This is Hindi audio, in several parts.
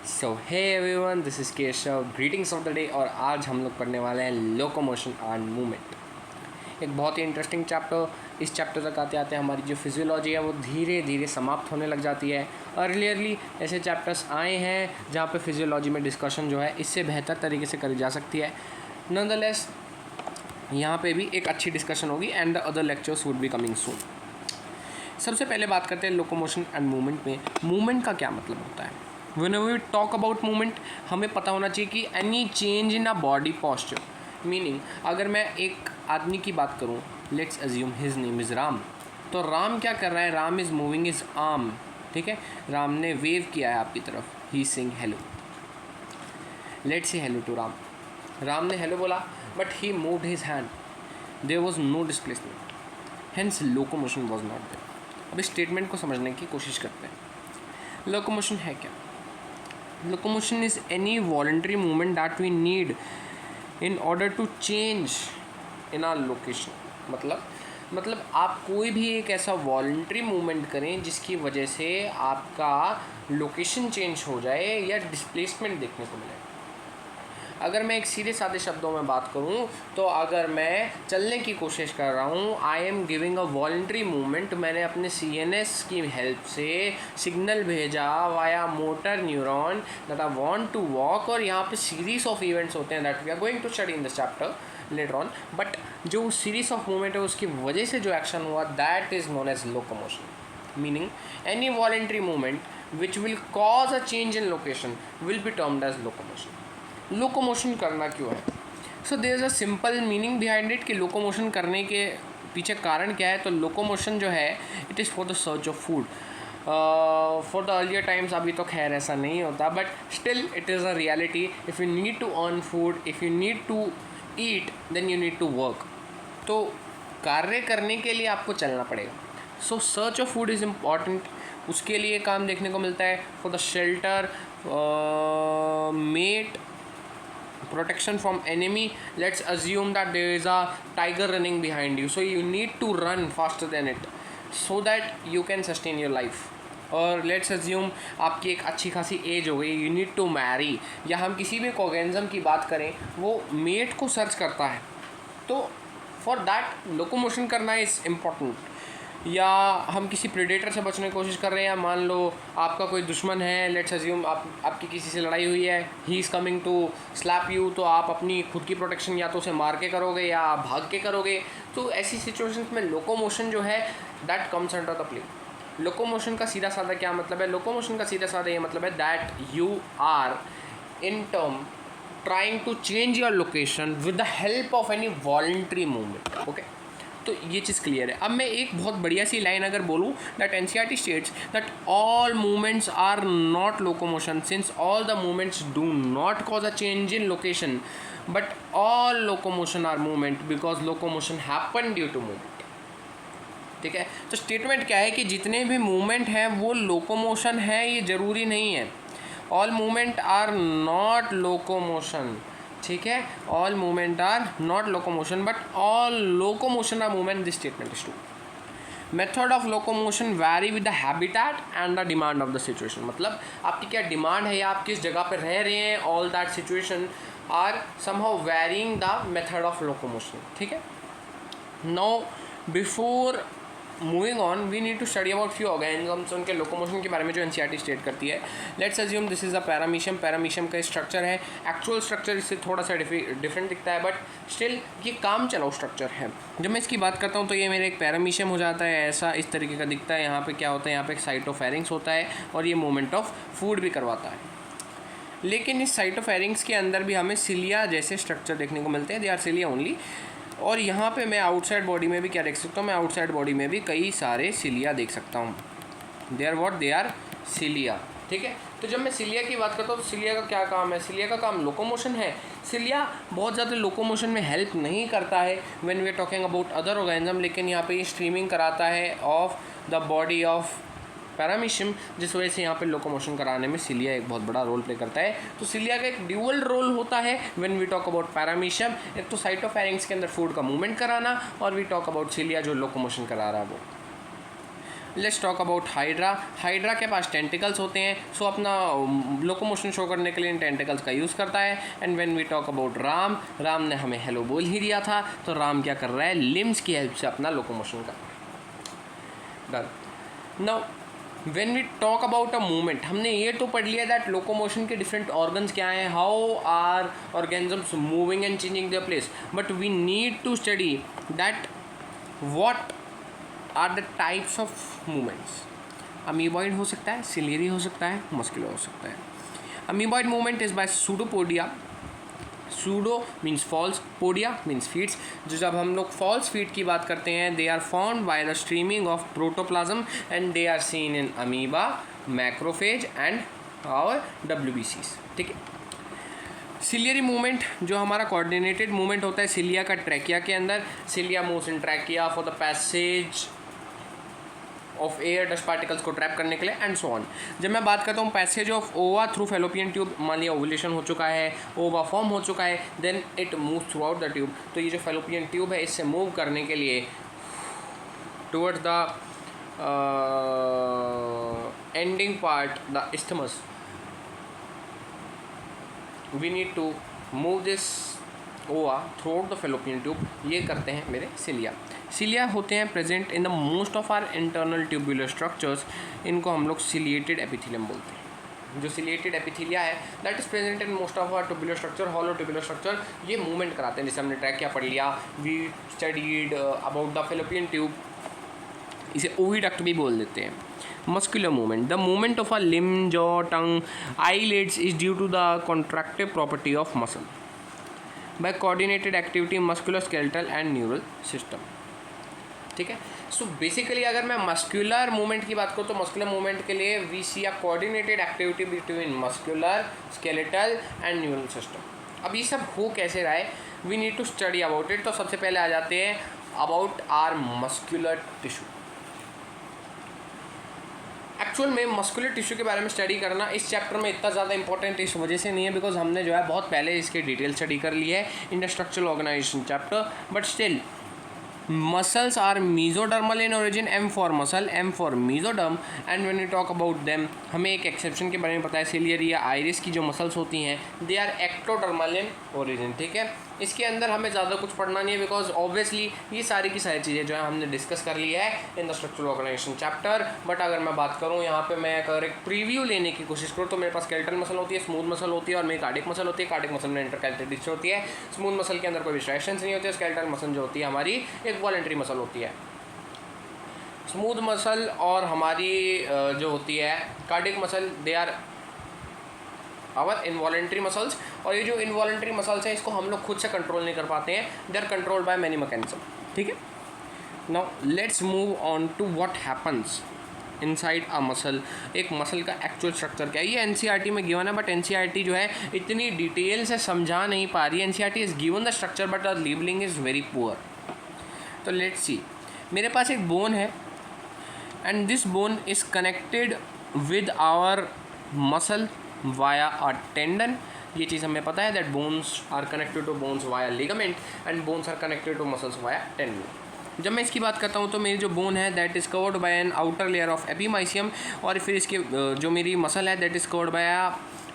So hey everyone, this is Keshav. Greetings of the day. और आज हम लोग पढ़ने वाले हैं लोकोमोशन एंड मूवमेंट। एक बहुत ही इंटरेस्टिंग चैप्टर। इस चैप्टर तक आते आते हमारी जो फिजियोलॉजी है वो धीरे धीरे समाप्त होने लग जाती है। अर्लियरली ऐसे चैप्टर्स आए हैं जहाँ पे फिजियोलॉजी में डिस्कशन जो है इससे बेहतर तरीके से करी जा सकती है। नॉनदलेस यहाँ पे भी एक अच्छी डिस्कशन होगी and the other lectures would be coming soon. सबसे पहले बात करते हैं लोकोमोशन एंड मूवमेंट में। मूवमेंट का क्या मतलब होता है? Whenever we talk about movement, हमें पता होना चाहिए कि any change in a body posture, meaning अगर मैं एक आदमी की बात करूँ, let's assume his name is Ram. तो राम क्या कर रहा है? Ram is moving his arm. ठीक है, राम ने वेव किया है आपकी तरफ, he sing hello. Let's say hello to Ram. Ram ने हेलो बोला but he moved his hand, there was no displacement, hence locomotion was not there. अब इस स्टेटमेंट को समझने की कोशिश करते हैं। लोकोमोशन है क्या? Locomotion is any voluntary movement that we need in order to change in our location। मतलब आप कोई भी एक ऐसा वॉलंटरी मूवमेंट करें जिसकी वजह से आपका लोकेशन चेंज हो जाए या डिस्प्लेसमेंट देखने को मिले। अगर मैं एक सीधे साधे शब्दों में बात करूं तो अगर मैं चलने की कोशिश कर रहा हूं, I am giving a voluntary movement. मैंने अपने CNS की हेल्प से सिग्नल भेजा via motor neuron that I want to walk. और यहाँ पे सीरीज ऑफ इवेंट्स होते हैं that we are going to study in this chapter later on. But जो सीरीज ऑफ मूवमेंट है उसकी वजह से जो एक्शन हुआ that is known as locomotion. Meaning any voluntary movement which will cause a change in location will be termed as locomotion. Locomotion करना क्यों है? So there is a simple meaning behind it कि लोकोमोशन करने के पीछे कारण क्या है। तो लोकोमोशन जो है it is for the search of food. For the earlier times अभी तो खैर ऐसा नहीं होता, but still it is a reality. If you need to earn food, if you need to eat, then you need to work. तो कार्य करने के लिए आपको चलना पड़ेगा। So search of food is important. उसके लिए काम देखने को मिलता है for the shelter, mate, protection from enemy. Let's assume that there is a tiger running behind you, so you need to run faster than it so that you can sustain your life. और लेट्स अज्यूम आपकी एक अच्छी खासी एज हो गई, यू नीड टू मैरी, या हम किसी भी ऑर्गेनिज्म की बात करें वो मेट को सर्च करता है, तो फॉर दैट लोकोमोशन करना इज़ इम्पॉर्टेंट। या हम किसी प्रेडेटर से बचने की कोशिश कर रहे हैं, या मान लो आपका कोई दुश्मन है, लेट्स अज्यूम आपकी किसी से लड़ाई हुई है, he is coming to slap you, तो आप अपनी खुद की प्रोटेक्शन या तो उसे मार के करोगे या भाग के करोगे। तो ऐसी सिचुएशंस में लोकोमोशन जो है that comes under the play. Locomotion का सीधा साधा क्या मतलब है? लोकोमोशन का सीधा साधा ये मतलब है that you are in term trying to change your location with the help of any voluntary movement. Okay, तो ये चीज़ क्लियर है। अब मैं एक बहुत बढ़िया सी लाइन अगर बोलूँ that NCERT states that all movements are not locomotion since all the movements do not cause a change in location but all locomotion are movement because locomotion happen due to movement. ठीक है, तो स्टेटमेंट क्या है कि जितने भी मूवमेंट हैं वो लोकोमोशन है, ये ज़रूरी नहीं है। All movement are not locomotion. ठीक है, all movement are not locomotion but all locomotion are movement. This statement is true. Method of locomotion vary with the habitat and the demand of the situation. मतलब आपकी क्या डिमांड है या आप किस जगह पर रह रहे हैं, all that situation are somehow varying the method of locomotion. ठीक है, now before moving on we need to study about few organisms, उनके लोकोमोशन के बारे में जो NCERT स्टेट करती है। Let's assume this is a paramecium. Paramecium का स्ट्रक्चर है, एक्चुअल स्ट्रक्चर इससे थोड़ा सा डिफरेंट दिखता है बट स्टिल ये काम चलाओ स्ट्रक्चर है। जब मैं इसकी बात करता हूँ तो ये मेरे एक पैरामीशियम हो जाता है, ऐसा इस तरीके का दिखता है। यहाँ पे क्या होता है, यहाँ पे एक साइटोफेरिंक्स होता है और ये मूवमेंट ऑफ फूड भी करवाता है। लेकिन इस साइटोफेरिंक्स के अंदर भी हमें सिलिया जैसे स्ट्रक्चर देखने को मिलते हैं, दे आर सिलिया ओनली। और यहाँ पे मैं आउटसाइड बॉडी में भी क्या देख सकता हूँ? मैं आउटसाइड बॉडी में भी कई सारे सिलिया देख सकता हूँ। They are what? They are cilia. ठीक है, तो जब मैं सिलिया की बात करता हूँ तो सिलिया का क्या काम है? सिलिया का काम लोकोमोशन है। सिलिया बहुत ज़्यादा लोकोमोशन में हेल्प नहीं करता है when we are talking about other organism, लेकिन यहाँ पे ये स्ट्रीमिंग कराता है of the body of paramecium, जिस वजह से यहाँ पे लोकोमोशन कराने में सिलिया एक बहुत बड़ा रोल प्ले करता है। तो सिलिया का एक ड्यूअल रोल होता है when we talk about paramecium, एक तो साइटोफेरिंक्स के अंदर फूड का मूवमेंट कराना, और वी टॉक अबाउट सिलिया जो लोकोमोशन करा रहा है वो। Let's talk about hydra. Hydra के पास टेंटिकल्स होते हैं, सो अपना लोकोमोशन शो करने के लिए इन टेंटिकल्स का यूज़ करता है। And when we talk about Ram, Ram ने हमें हेलो बोल ही दिया था, तो राम क्या कर रहा है, लिम्स की हेल्प से अपना लोकोमोशन कर रहा है। Done. Now when we talk about a movement, हमने ये तो पढ़ लिया दैट लोकोमोशन के डिफरेंट ऑर्गन्स क्या हैं, how are organisms moving and changing their place, but we need to study that what are the types of movements. Amoeboid हो सकता है, सिलियरी हो सकता है, मस्कुलर हो सकता है। Amoeboid movement is by pseudopodia. Pseudo means false, podia means feets. जो जब हम लोग फॉल्स फीट की बात करते हैं, they are found by the streaming of protoplasm and they are seen in amoeba, macrophage and और WBCs। ठीक है। सिलियरी मूवमेंट जो हमारा कोऑर्डिनेटेड मूवमेंट होता है सिलिया का ट्रैकिया के अंदर। Cilia moves in trachea for the passage of air, dust particles को ट्रैप करने के लिए एंड सो ऑन। जब मैं बात करता हूँ पैसेज ऑफ ओवा थ्रू फेलोपियन ट्यूब, मान लिया ओवुलेशन हो चुका है, ओवा फॉर्म हो चुका है, then it move throughout the tube. तो ये जो फेलोपियन ट्यूब है, इससे मूव करने के लिए towards the ending part, the isthmus, we need to move this ova throughout the fallopian tube. ये करते हैं मेरे सिलिया। सिलिया होते हैं present in the most of our internal tubular structures. इनको हम लोग सिलिएटेड एपिथेलियम बोलते हैं। जो सिलिएटेड एपिथेलिया है that is present in most of our tubular structure, hollow tubular structure. ये मूवमेंट कराते हैं, जैसे हमने ट्रैकिया पढ़ लिया, we studied about the fallopian tube, इसे ओविडक्ट भी बोल देते हैं। Muscular movement, the movement of a limb, jaw, tongue, eyelids is due to the contractive property of muscle by coordinated activity muscular skeletal and neural system. ठीक है। सो बेसिकली अगर मैं मस्कुलर मूवमेंट की बात करूँ तो मस्कुलर मूवमेंट के लिए we see a coordinated activity between muscular, skeletal and neural system. अब ये सब हो कैसे रहा है, we need to study about it. तो सबसे पहले आ जाते हैं about our muscular tissue. Actual में मस्कुलर टिश्यू के बारे में स्टडी करना इस चैप्टर में इतना ज़्यादा इंपॉर्टेंट इस वजह से नहीं है, बिकॉज हमने जो है बहुत पहले इसके डिटेल स्टडी कर ली है in the structural organization chapter. But still muscles are mesodermal in origin, M for muscle, M for mesoderm, and when we talk about them, हमें एक एक्सेप्शन के बारे में पता है, सिलियरी या आइरिस की जो मसल्स होती हैं they are ectodermal in origin. ठीक है। इसके अंदर हमें ज़्यादा कुछ पढ़ना नहीं है, बिकॉज ऑब्वियसली ये सारी की सारी चीज़ें जो है हमने डिस्कस कर ली है in the structural organization chapter. But अगर मैं बात करूँ यहाँ पे, मैं अगर एक प्रीव्यू लेने की कोशिश करूँ तो मेरे पास स्केलेटल मसल होती है, स्मूथ मसल होती है और मेरी कार्डिक मसल होती है। कार्डिक मसल में इंटरकैलेटरी डिस्क होती है। स्मूथ मसल के अंदर कोई रिस्ट्रिक्शंस नहीं होती है। स्केलेटल मसल जो होती है हमारी एक वॉलंटरी मसल होती है। स्मूथ मसल और हमारी जो होती है cardiac muscle, they are our involuntary muscles. और ये जो इनवॉलेंट्री मसल्स हैं इसको हम लोग खुद से कंट्रोल नहीं कर पाते हैं, they are controlled by many mechanism. ठीक है। Now let's move on to what happens inside a muscle. एक मसल का एक्चुअल स्ट्रक्चर क्या है, ये NCERT में गिवन है, बट NCERT जो है इतनी डिटेल से समझा नहीं पा रही है। NCERT is given the structure but the labeling is very poor. तो लेट्स सी, मेरे पास एक बोन है and this bone is connected with our muscle via a tendon. ये चीज़ हमें पता है that bones are connected to bones via ligament and bones are connected to muscles via tendon. जब मैं इसकी बात करता हूँ तो मेरी जो बोन है that is covered by an outer layer of epimysium, और फिर इसके जो मेरी मसल है that is covered by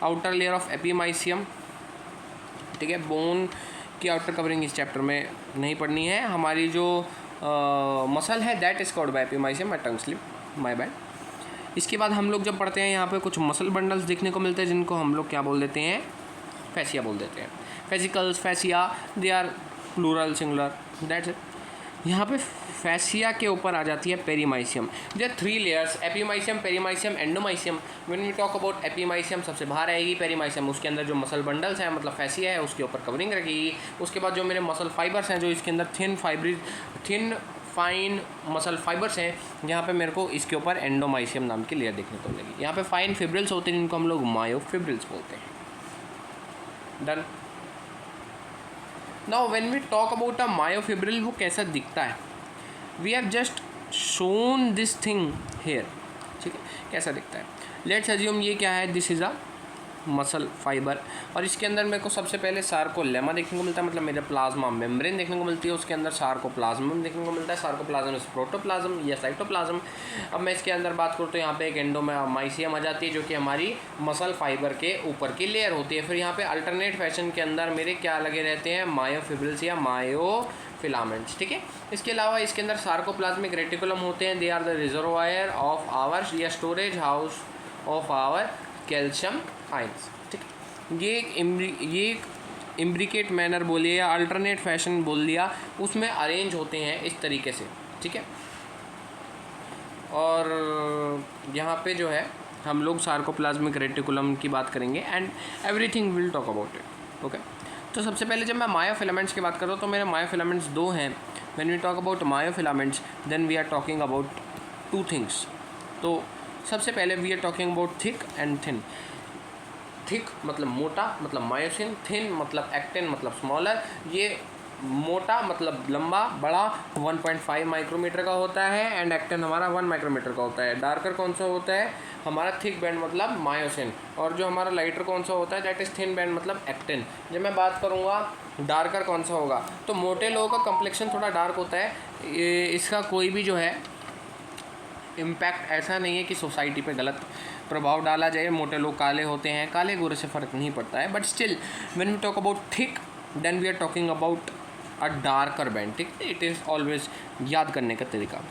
outer layer of epimysium. ठीक है। बोन की आउटर कवरिंग इस चैप्टर में नहीं पढ़नी है। हमारी जो मसल है that is covered bye epimysium, my tongue slip, my bad. इसके बाद हम लोग जब पढ़ते हैं यहाँ पे कुछ मसल बंडल्स देखने को मिलते हैं जिनको हम लोग क्या बोल देते हैं, फैसिया बोल देते हैं। Fascicles, fascia, they are plural, singular, that's it. यहाँ पे फैसिया के ऊपर आ जाती है पेरीमाइसियम। जो 3 layers, epimysium, perimysium, endomysium. When we talk about epimysium सबसे बाहर आएगी, पेरीमाइसियम उसके अंदर जो मसल बंडल्स हैं मतलब फैसिया है उसके ऊपर कवरिंग रखेगी। उसके बाद जो मेरे मसल फाइबर्स हैं जो इसके अंदर थिन फाइन मसल फाइबर्स हैं, यहाँ पे मेरे को इसके ऊपर एंडोमाइसियम नाम की लेयर देखने को मिलेगी। यहाँ पे फाइन फिब्रिल्स होते हैं जिनको हम लोग मायोफिब्रिल्स बोलते हैं। Done. Now when we talk about a myofibril, वो कैसा दिखता है, we have just shown this thing here. ठीक है। कैसा दिखता है, लेट्स अज्यूम ये क्या है, this is a muscle fibre, और इसके अंदर मेरे को सबसे पहले सार्कोलेमा देखने को मिलता है, मतलब मेरे प्लाज्मा मेम्ब्रेन देखने को मिलती है, उसके अंदर सार्कोप्लाज्म देखने को मिलता है, सार्कोप्लाज्म इस प्रोटोप्लाज्म या साइटोप्लाज्म। अब मैं इसके अंदर बात करूँ तो यहाँ पे एक एंडोमाइसियम आ जाती है जो कि हमारी मसल फाइबर के ऊपर की लेयर होती है। फिर यहाँ पे अल्टरनेट फैशन के अंदर मेरे क्या लगे रहते हैं, मायोफिब्रिल्स या मायोफिलामेंट्स, ठीक है। इसके अलावा इसके अंदर सार्कोप्लाज्मिक रेटिकुलम होते हैं, they are the reservoir of our या storage house of our calcium ions, ठीक है। ये एक इम्ब्रिकेट मैनर बोलिए या अल्टरनेट फैशन बोल दिया, उसमें अरेंज होते हैं इस तरीके से, ठीक है। और यहाँ पे जो है हम लोग सार्कोप्लाज्मिक रेटिकुलम की बात करेंगे and everything will talk about it, okay. तो सबसे पहले जब मैं मायोफिलामेंट्स की बात करूँ तो मेरे मायोफिलामेंट्स दो हैं। When we talk about myofilaments then we are talking about two things. तो सबसे पहले we are talking about thick and thin. Thick मतलब मोटा, मतलब मायोसिन, थिन मतलब एक्टिन मतलब स्मॉलर। ये मोटा मतलब लंबा बड़ा 1.5 माइक्रोमीटर का होता है एंड एक्टिन हमारा 1 माइक्रोमीटर का होता है। डार्कर कौन सा होता है, हमारा थिक बैंड मतलब मायोसिन, और जो हमारा लाइटर कौन सा होता है दैट इज़ थिन बैंड मतलब एक्टिन। जब मैं बात करूँगा डार्कर कौन सा होगा, तो मोटे लोगों का कम्प्लेक्शन थोड़ा डार्क होता है। इसका कोई भी जो है इम्पैक्ट ऐसा नहीं है कि सोसाइटी पे गलत प्रभाव डाला जाए। मोटे लोग काले होते हैं, काले गोरे से फ़र्क नहीं पड़ता है, but still when we talk about thick then we are talking about a darker band, ठीक। इट इज़ ऑलवेज याद करने का तरीका।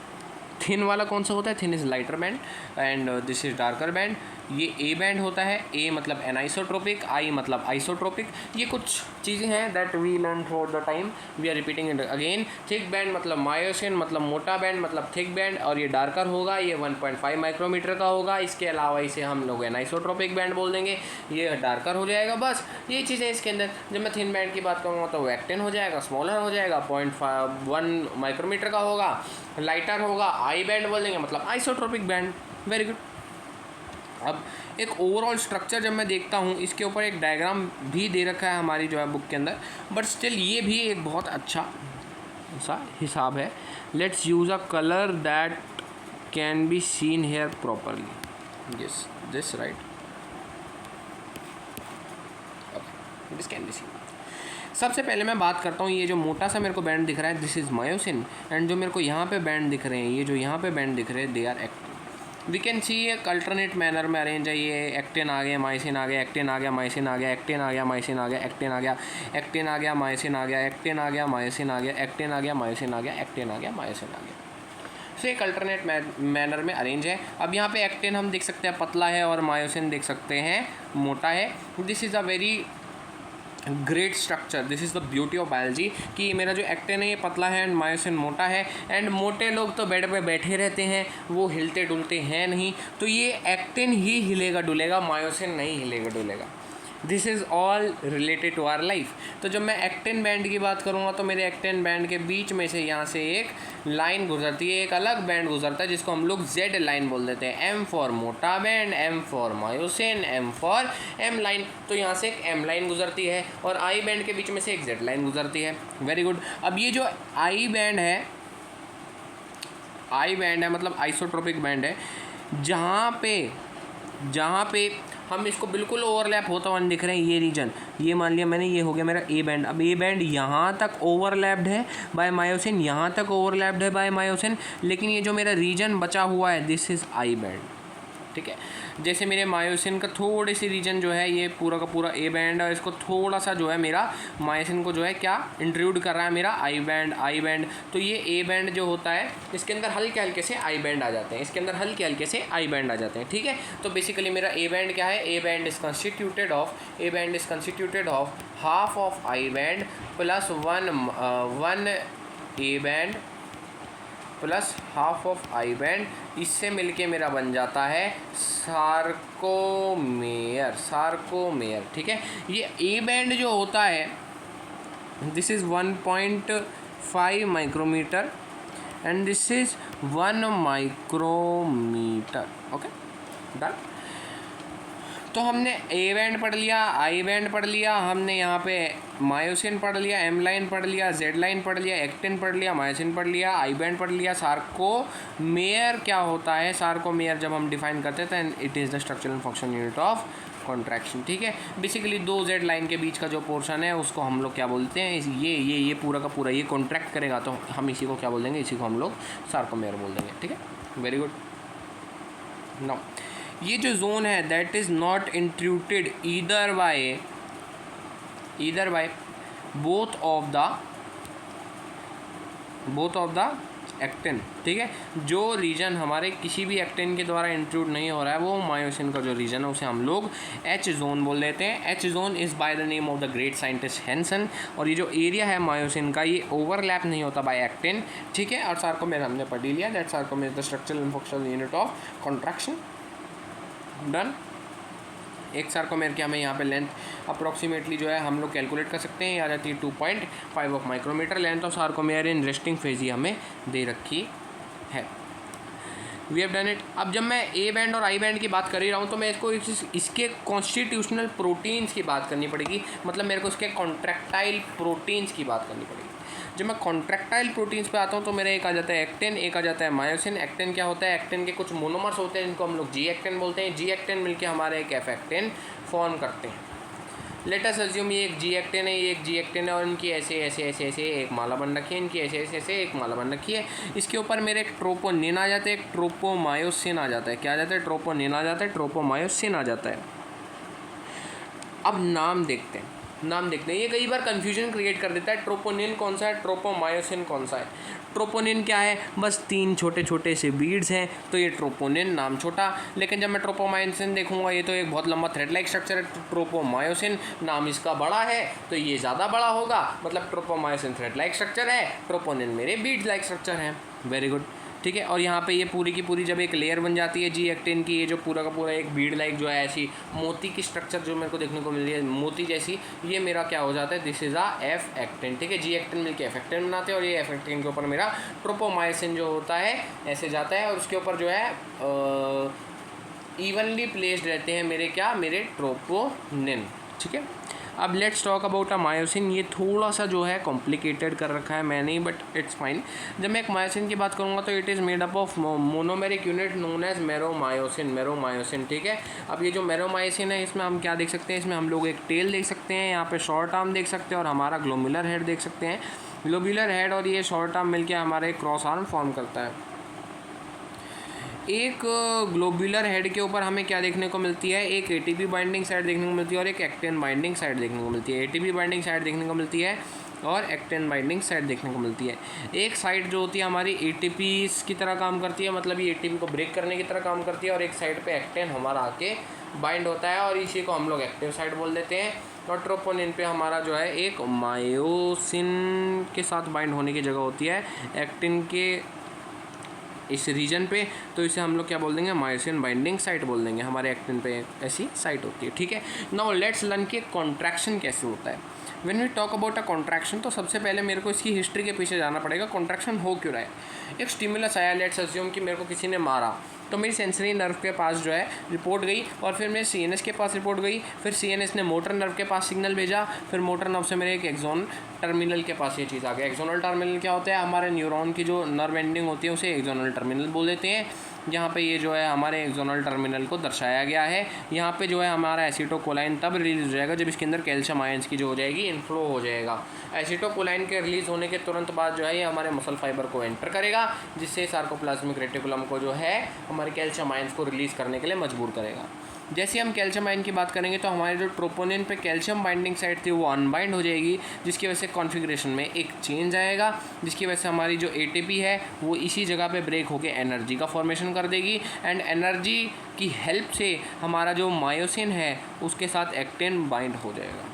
थिन वाला कौन सा होता है, thin is lighter band and this is darker band. ये ए बैंड होता है, ए मतलब एनाइसोट्रोपिक, आई मतलब आइसोट्रोपिक। ये कुछ चीज़ें हैं that we learn through the time, we are repeating it again. Thick band मतलब मायोसिन मतलब मोटा बैंड मतलब थिक बैंड, और ये डार्कर होगा, ये 1.5 माइक्रोमीटर का होगा। इसके अलावा इसे हम लोग एनाइसोट्रोपिक बैंड बोल देंगे, ये डार्कर हो जाएगा। बस ये चीज़ें इसके अंदर। जब मैं थिन बैंड की बात करूँगा तो वो एक्टिन हो जाएगा, स्मॉलर हो जाएगा, 0.1 माइक्रोमीटर का होगा। लाइटर होगा, आई बैंड बोल देंगे मतलब आइसोट्रोपिक बैंड। Very good. अब एक ओवरऑल स्ट्रक्चर जब मैं देखता हूँ, इसके ऊपर एक डायग्राम भी दे रखा है हमारी जो है बुक के अंदर, बट स्टिल ये भी एक बहुत अच्छा सा हिसाब है। Let's use a colour that can be seen here properly. Yes, this right, this can be seen. सबसे पहले मैं बात करता हूँ, ये जो मोटा सा मेरे को बैंड दिख रहा है दिस इज़ मायोसिन, एंड जो मेरे को यहाँ पे बैंड दिख रहे हैं, ये जो यहाँ पे बैंड दिख रहे हैं they are actin. We can see एक अल्टरनेट मैनर में अरेंज है। ये एक्टिन आ गया, मायोसिन आ गया, एक्टिन आ गया, मायोसिन आ गया, एक्टिन आ गया, मायोसिन आ गया, एक्टिन आ गया, एक्टिन आ गया, मायोसिन आ गया, एक्टिन आ गया, मायोसिन आ गया, एक्टिन आ गया, मायोसिन आ गया, एक्टिन आ गया, मायोसिन आ गया। सो एक अल्टरनेट मैनर में अरेंज है। अब यहाँ पे एक्टिन हम देख सकते हैं पतला है और मायोसिन देख सकते हैं मोटा है। This is a very great structure, this is the beauty of biology कि मेरा जो एक्टिन है ये पतला है एंड मायोसिन मोटा है। एंड मोटे लोग तो बेड पे बैठे रहते हैं, वो हिलते डुलते हैं नहीं, तो ये एक्टिन ही हिलेगा डुलेगा, मायोसिन नहीं हिलेगा डुलेगा। This is all related to our life. तो जब मैं एक्टिन बैंड की बात करूँगा तो मेरे एक्टिन बैंड के बीच में से यहाँ से एक लाइन गुजरती है, एक अलग बैंड गुजरता है जिसको हम लोग जेड लाइन बोल देते हैं। एम फॉर मोटा band, M for myosin, M for M line. तो यहाँ से एक एम लाइन गुजरती है और आई बैंड के बीच में से एक जेड लाइन गुजरती है। Very good. अब ये जो आई बैंड है, आई बैंड है मतलब आइसोट्रोपिक बैंड है, जहाँ पे हम इसको बिल्कुल ओवरलैप होता हुआ दिख रहे हैं, ये रीजन, ये मान लिया मैंने, ये हो गया मेरा ए बैंड। अब ए बैंड यहाँ तक ओवरलैप्ड है बाय मायोसिन, यहाँ तक ओवरलैप्ड है बाय मायोसिन, लेकिन ये जो मेरा रीजन बचा हुआ है दिस इज़ आई बैंड, ठीक है। जैसे मेरे मायोसिन का थोड़ी सी रीजन जो है ये पूरा का पूरा ए बैंड है, इसको थोड़ा सा जो है मेरा मायोसिन को जो है क्या इंट्रूड कर रहा है मेरा आई बैंड। तो ये ए बैंड जो होता है इसके अंदर हल्के हल्के से आई बैंड आ जाते हैं, इसके अंदर हल्के हल्के से आई बैंड आ जाते हैं, ठीक है। तो बेसिकली मेरा ए बैंड क्या है, A band is constituted of half of I band plus one A band plus half of I band, इससे मिलके मेरा बन जाता है सार्कोमेयर, ठीक है। ये ए बैंड जो होता है this is 1.5 micrometre and this is 1 micrometre, okay done. तो हमने ए बैंड पढ़ लिया, आई बैंड पढ़ लिया, हमने यहाँ पे मायोसिन पढ़ लिया, एम लाइन पढ़ लिया, जेड लाइन पढ़ लिया, एक्टिन पढ़ लिया, मायोसिन पढ़ लिया, आई बैंड पढ़ लिया। सार्कोमेयर क्या होता है, सार्कोमेयर जब हम डिफाइन करते हैं तो it is the structural function unit of contraction, ठीक है। बेसिकली दो जेड लाइन के बीच का जो पोर्शन है उसको हम लोग क्या बोलते हैं, ये पूरा का पूरा ये कॉन्ट्रैक्ट करेगा तो हम इसी को क्या बोल देंगे, इसी को हम लोग सार्कोमेयर बोल देंगे, ठीक है। Very good. नाउ ये जो जोन है that is not intruded either by both of the actin, ठीक है। जो रीजन हमारे किसी भी एक्टिन के द्वारा इंट्रूड नहीं हो रहा है वो मायोसिन का जो रीजन है उसे हम लोग एच जोन बोल देते हैं। H zone is by the name of the great scientist Henson. और ये जो एरिया है मायोसिन का ये ओवरलैप नहीं होता बाय एक्टिन, ठीक है। और सार्कोमेर हमने पढ़ लिया, that sarcomere the structural and functional unit of contraction. Done. एक सार्कोमेर की हमें यहाँ पे लेंथ अप्रॉक्सीमेटली जो है हम लोग कैलकुलेट कर सकते हैं, आ जाती है 2.5 of micrometer. Length of sarcomere in resting phase ही हमें दे रखी है। We have done it. अब जब मैं ए बैंड और आई बैंड की बात कर ही रहा हूँ तो मैं इसको इसके कॉन्स्टिट्यूशनल प्रोटीन्स की बात करनी पड़ेगी, मतलब मेरे को इसके कॉन्ट्रैक्टाइल प्रोटीन्स की बात करनी पड़ेगी। जब मैं कॉन्ट्रैक्टाइल प्रोटीन्स पे आता हूँ तो मेरे एक आ जाता है एक्टिन, एक आ जाता है मायोसिन। एक्टिन क्या होता है, एक्टिन के कुछ मोनोमर्स होते हैं जिनको हम लोग जी एक्टिन बोलते हैं। जी एक्टिन मिलकर हमारे एक एफ एक्टिन फॉर्म करते हैं। लेट अस अज्यूम ये एक जी एक्टिन है, ये एक जी एक्टिन है और इनकी ऐसे ऐसे ऐसे ऐसे एक माला बन रखी है, इनकी ऐसे ऐसे ऐसे एक माला बन रखी है। इसके ऊपर मेरे एक ट्रोपोनिन आ जाता है, एक ट्रोपोमायोसिन आ जाता है। क्या आ जाता है, ट्रोपोनिन आ जाता है, ट्रोपोमायोसिन आ जाता है। अब नाम देखते हैं, ये कई बार कन्फ्यूजन क्रिएट कर देता है। ट्रोपोनिन कौन सा है, ट्रोपोमायोसिन कौन सा है। ट्रोपोनिन क्या है, बस 3 छोटे छोटे से बीड्स हैं तो ये ट्रोपोनिन, नाम छोटा। लेकिन जब मैं ट्रोपोमायोसिन देखूंगा ये तो एक बहुत लंबा थ्रेड लाइक स्ट्रक्चर है। ट्रोपोमायोसिन नाम इसका बड़ा है तो ये ज़्यादा बड़ा होगा, मतलब ट्रोपोमायोसिन थ्रेड लाइक स्ट्रक्चर है, ट्रोपोनिन मेरे बीड लाइक स्ट्रक्चर है। वेरी गुड, ठीक है। और यहाँ पे ये पूरी की पूरी जब एक लेयर बन जाती है जी एक्टिन की, ये जो पूरा का पूरा एक बीड लाइक जो है ऐसी मोती की स्ट्रक्चर जो मेरे को देखने को मिल रही है मोती जैसी, ये मेरा क्या हो जाता है, this is a F actin, ठीक है। जी एक्टिन मिलकर एफ एक्टिन बनाते हैं और ये एफ एक्टिन के ऊपर मेरा ट्रोपोमायोसिन जो होता है ऐसे जाता है और उसके ऊपर जो है इवनली प्लेस्ड रहते हैं मेरे ट्रोपोनिन, ठीक है। अब let's talk about a myosin. ये थोड़ा सा जो है कॉम्प्लिकेटेड कर रखा है मैंने, बट इट्स फाइन। जब मैं एक मायोसिन की बात करूँगा तो it is made up of monomeric unit known as meromyosin, ठीक है। अब ये जो मेरोमायोसिन है इसमें हम क्या देख सकते हैं, इसमें हम लोग एक टेल देख सकते हैं, यहाँ पे शॉर्ट आर्म देख सकते हैं और हमारा ग्लोब्यूलर हेड देख सकते हैं। ग्लोब्यूलर हेड और ये शॉर्ट आर्म मिलकर हमारा एक क्रॉस आर्म फॉर्म करता है। एक ग्लोब्यूलर हेड के ऊपर हमें क्या देखने को मिलती है, एक एटीपी बाइंडिंग साइड देखने को मिलती है और एक एक्टिन बाइंडिंग साइड देखने को मिलती है। एटीपी बाइंडिंग साइड देखने को मिलती है और एक्टिन बाइंडिंग साइड देखने को मिलती है। एक साइड जो होती है हमारी एटीपी की तरह काम करती है, मतलब ये एटीपी को ब्रेक करने की तरह काम करती है, और एक साइड पे एक्टिन हमारा आके बाइंड होता है और इसी को हम लोग एक्टिव साइड बोल देते हैं। और ट्रोपोनिन पे हमारा जो है एक मायोसिन के साथ बाइंड होने की जगह होती है एक्टिन के इस रीजन पे, तो इसे हम लोग क्या बोल देंगे, मायोसिन बाइंडिंग साइट बोल देंगे। हमारे एक्टिन पे ऐसी साइट होती है, ठीक है। नाउ लेट्स लर्न कि कॉन्ट्रैक्शन कैसे होता है। When we talk about a contraction तो सबसे पहले मेरे को इसकी हिस्ट्री के पीछे जाना पड़ेगा। कॉन्ट्रैक्शन हो क्यों रहा है, एक स्टिमुलस आया, लेट्स अज्यूम कि मेरे को किसी ने मारा तो मेरी सेंसरी नर्व के पास जो है रिपोर्ट गई और फिर मेरे सीएनएस के पास रिपोर्ट गई, फिर सीएनएस ने मोटर नर्व के पास सिग्नल भेजा, फिर मोटर नर्व से मेरे एक एक्सोन टर्मिनल के पास ये चीज़ आ गई। एक्सोनल टर्मिनल क्या होता है, हमारे न्यूरॉन की जो नर्व एंडिंग होती है उसे एक्सोनल टर्मिनल बोल देते हैं। यहाँ पे ये जो है हमारे एक्सोनल टर्मिनल को दर्शाया गया है। यहाँ पे जो है हमारा एसिटोकोलाइन तब रिलीज हो जाएगा जब इसके अंदर कैल्शियम आयंस की जो हो जाएगी इनफ्लो हो जाएगा। एसिटोकोलाइन के रिलीज होने के तुरंत बाद जो है ये हमारे मसल फाइबर को एंटर करेगा, जिससे सार्कोप्लाज्मिक रेटिकुलम को जो है हमारे कैल्शियम आयंस को रिलीज़ करने के लिए मजबूर करेगा। जैसे हम कैल्शियम आयन की बात करेंगे तो हमारे जो ट्रोपोनिन पे कैल्शियम बाइंडिंग साइट थी वो अनबाइंड हो जाएगी, जिसकी वजह से कॉन्फ़िगरेशन में एक चेंज आएगा, जिसकी वजह से हमारी जो एटीपी है वो इसी जगह पे ब्रेक होकर एनर्जी का फॉर्मेशन कर देगी। एंड एनर्जी की हेल्प से हमारा जो मायोसिन है उसके साथ एक्टिन बाइंड हो जाएगा,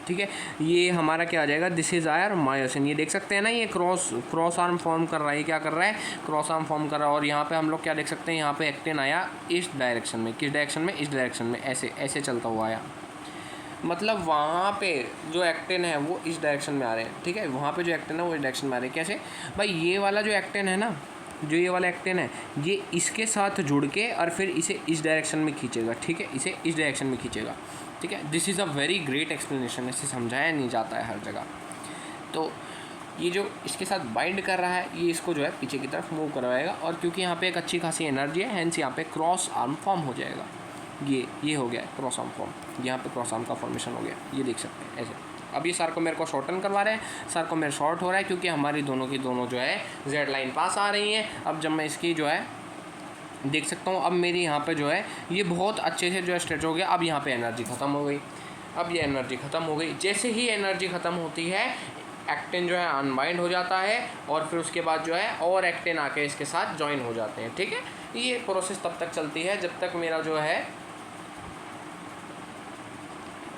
ठीक है। ये हमारा क्या आ जाएगा, दिस इज़ आयर मायोसिन। ये देख सकते हैं ना, ये क्रॉस आर्म फॉर्म कर रहा है। ये क्या कर रहा है, क्रॉस आर्म फॉर्म कर रहा है। और यहाँ पे हम लोग क्या देख सकते हैं, यहाँ पे एक्टिन आया इस डायरेक्शन में, किस डायरेक्शन में, इस डायरेक्शन में, ऐसे ऐसे चलता हुआ आया। मतलब वहाँ पे जो एक्टिन है वो इस डायरेक्शन में आ रहे हैं, ठीक है। वहाँ पे जो एक्टिन है वो इस डायरेक्शन में आ रहे हैं। कैसे भाई, ये वाला जो एक्टिन है ना, जो ये वाला एक्टिन है ये इसके साथ जुड़ के और फिर इसे इस डायरेक्शन में खींचेगा, ठीक है, इसे इस डायरेक्शन में खींचेगा, ठीक है। This is a very great explanation, इसे समझाया नहीं जाता है हर जगह। तो ये जो इसके साथ बाइंड कर रहा है ये इसको जो है पीछे की तरफ मूव करवाएगा, और क्योंकि यहाँ पे एक अच्छी खासी एनर्जी है, हैंस यहाँ पे क्रॉस आर्म फॉर्म हो जाएगा। ये हो गया क्रोमोसोम फॉर्म, यहाँ पे क्रोमोसोम का फॉर्मेशन हो गया, ये देख सकते हैं ऐसे। अब ये सार्कोमेर को शॉर्टन करवा रहे हैं, सार्कोमेर शॉर्ट हो रहा है क्योंकि हमारी दोनों की दोनों जो है जेड लाइन पास आ रही हैं। अब जब मैं इसकी जो है देख सकता हूँ, अब मेरी यहाँ पे जो है ये बहुत अच्छे से जो है स्ट्रेच हो गया। अब यहाँ पे एनर्जी ख़त्म हो गई, अब ये एनर्जी ख़त्म हो गई। जैसे ही एनर्जी ख़त्म होती है एक्टिन जो है अनबाइंड हो जाता है और फिर उसके बाद जो है और एक्टिन आके इसके साथ ज्वाइन हो जाते हैं। ठीक है, ये प्रोसेस तब तक चलती है जब तक मेरा जो है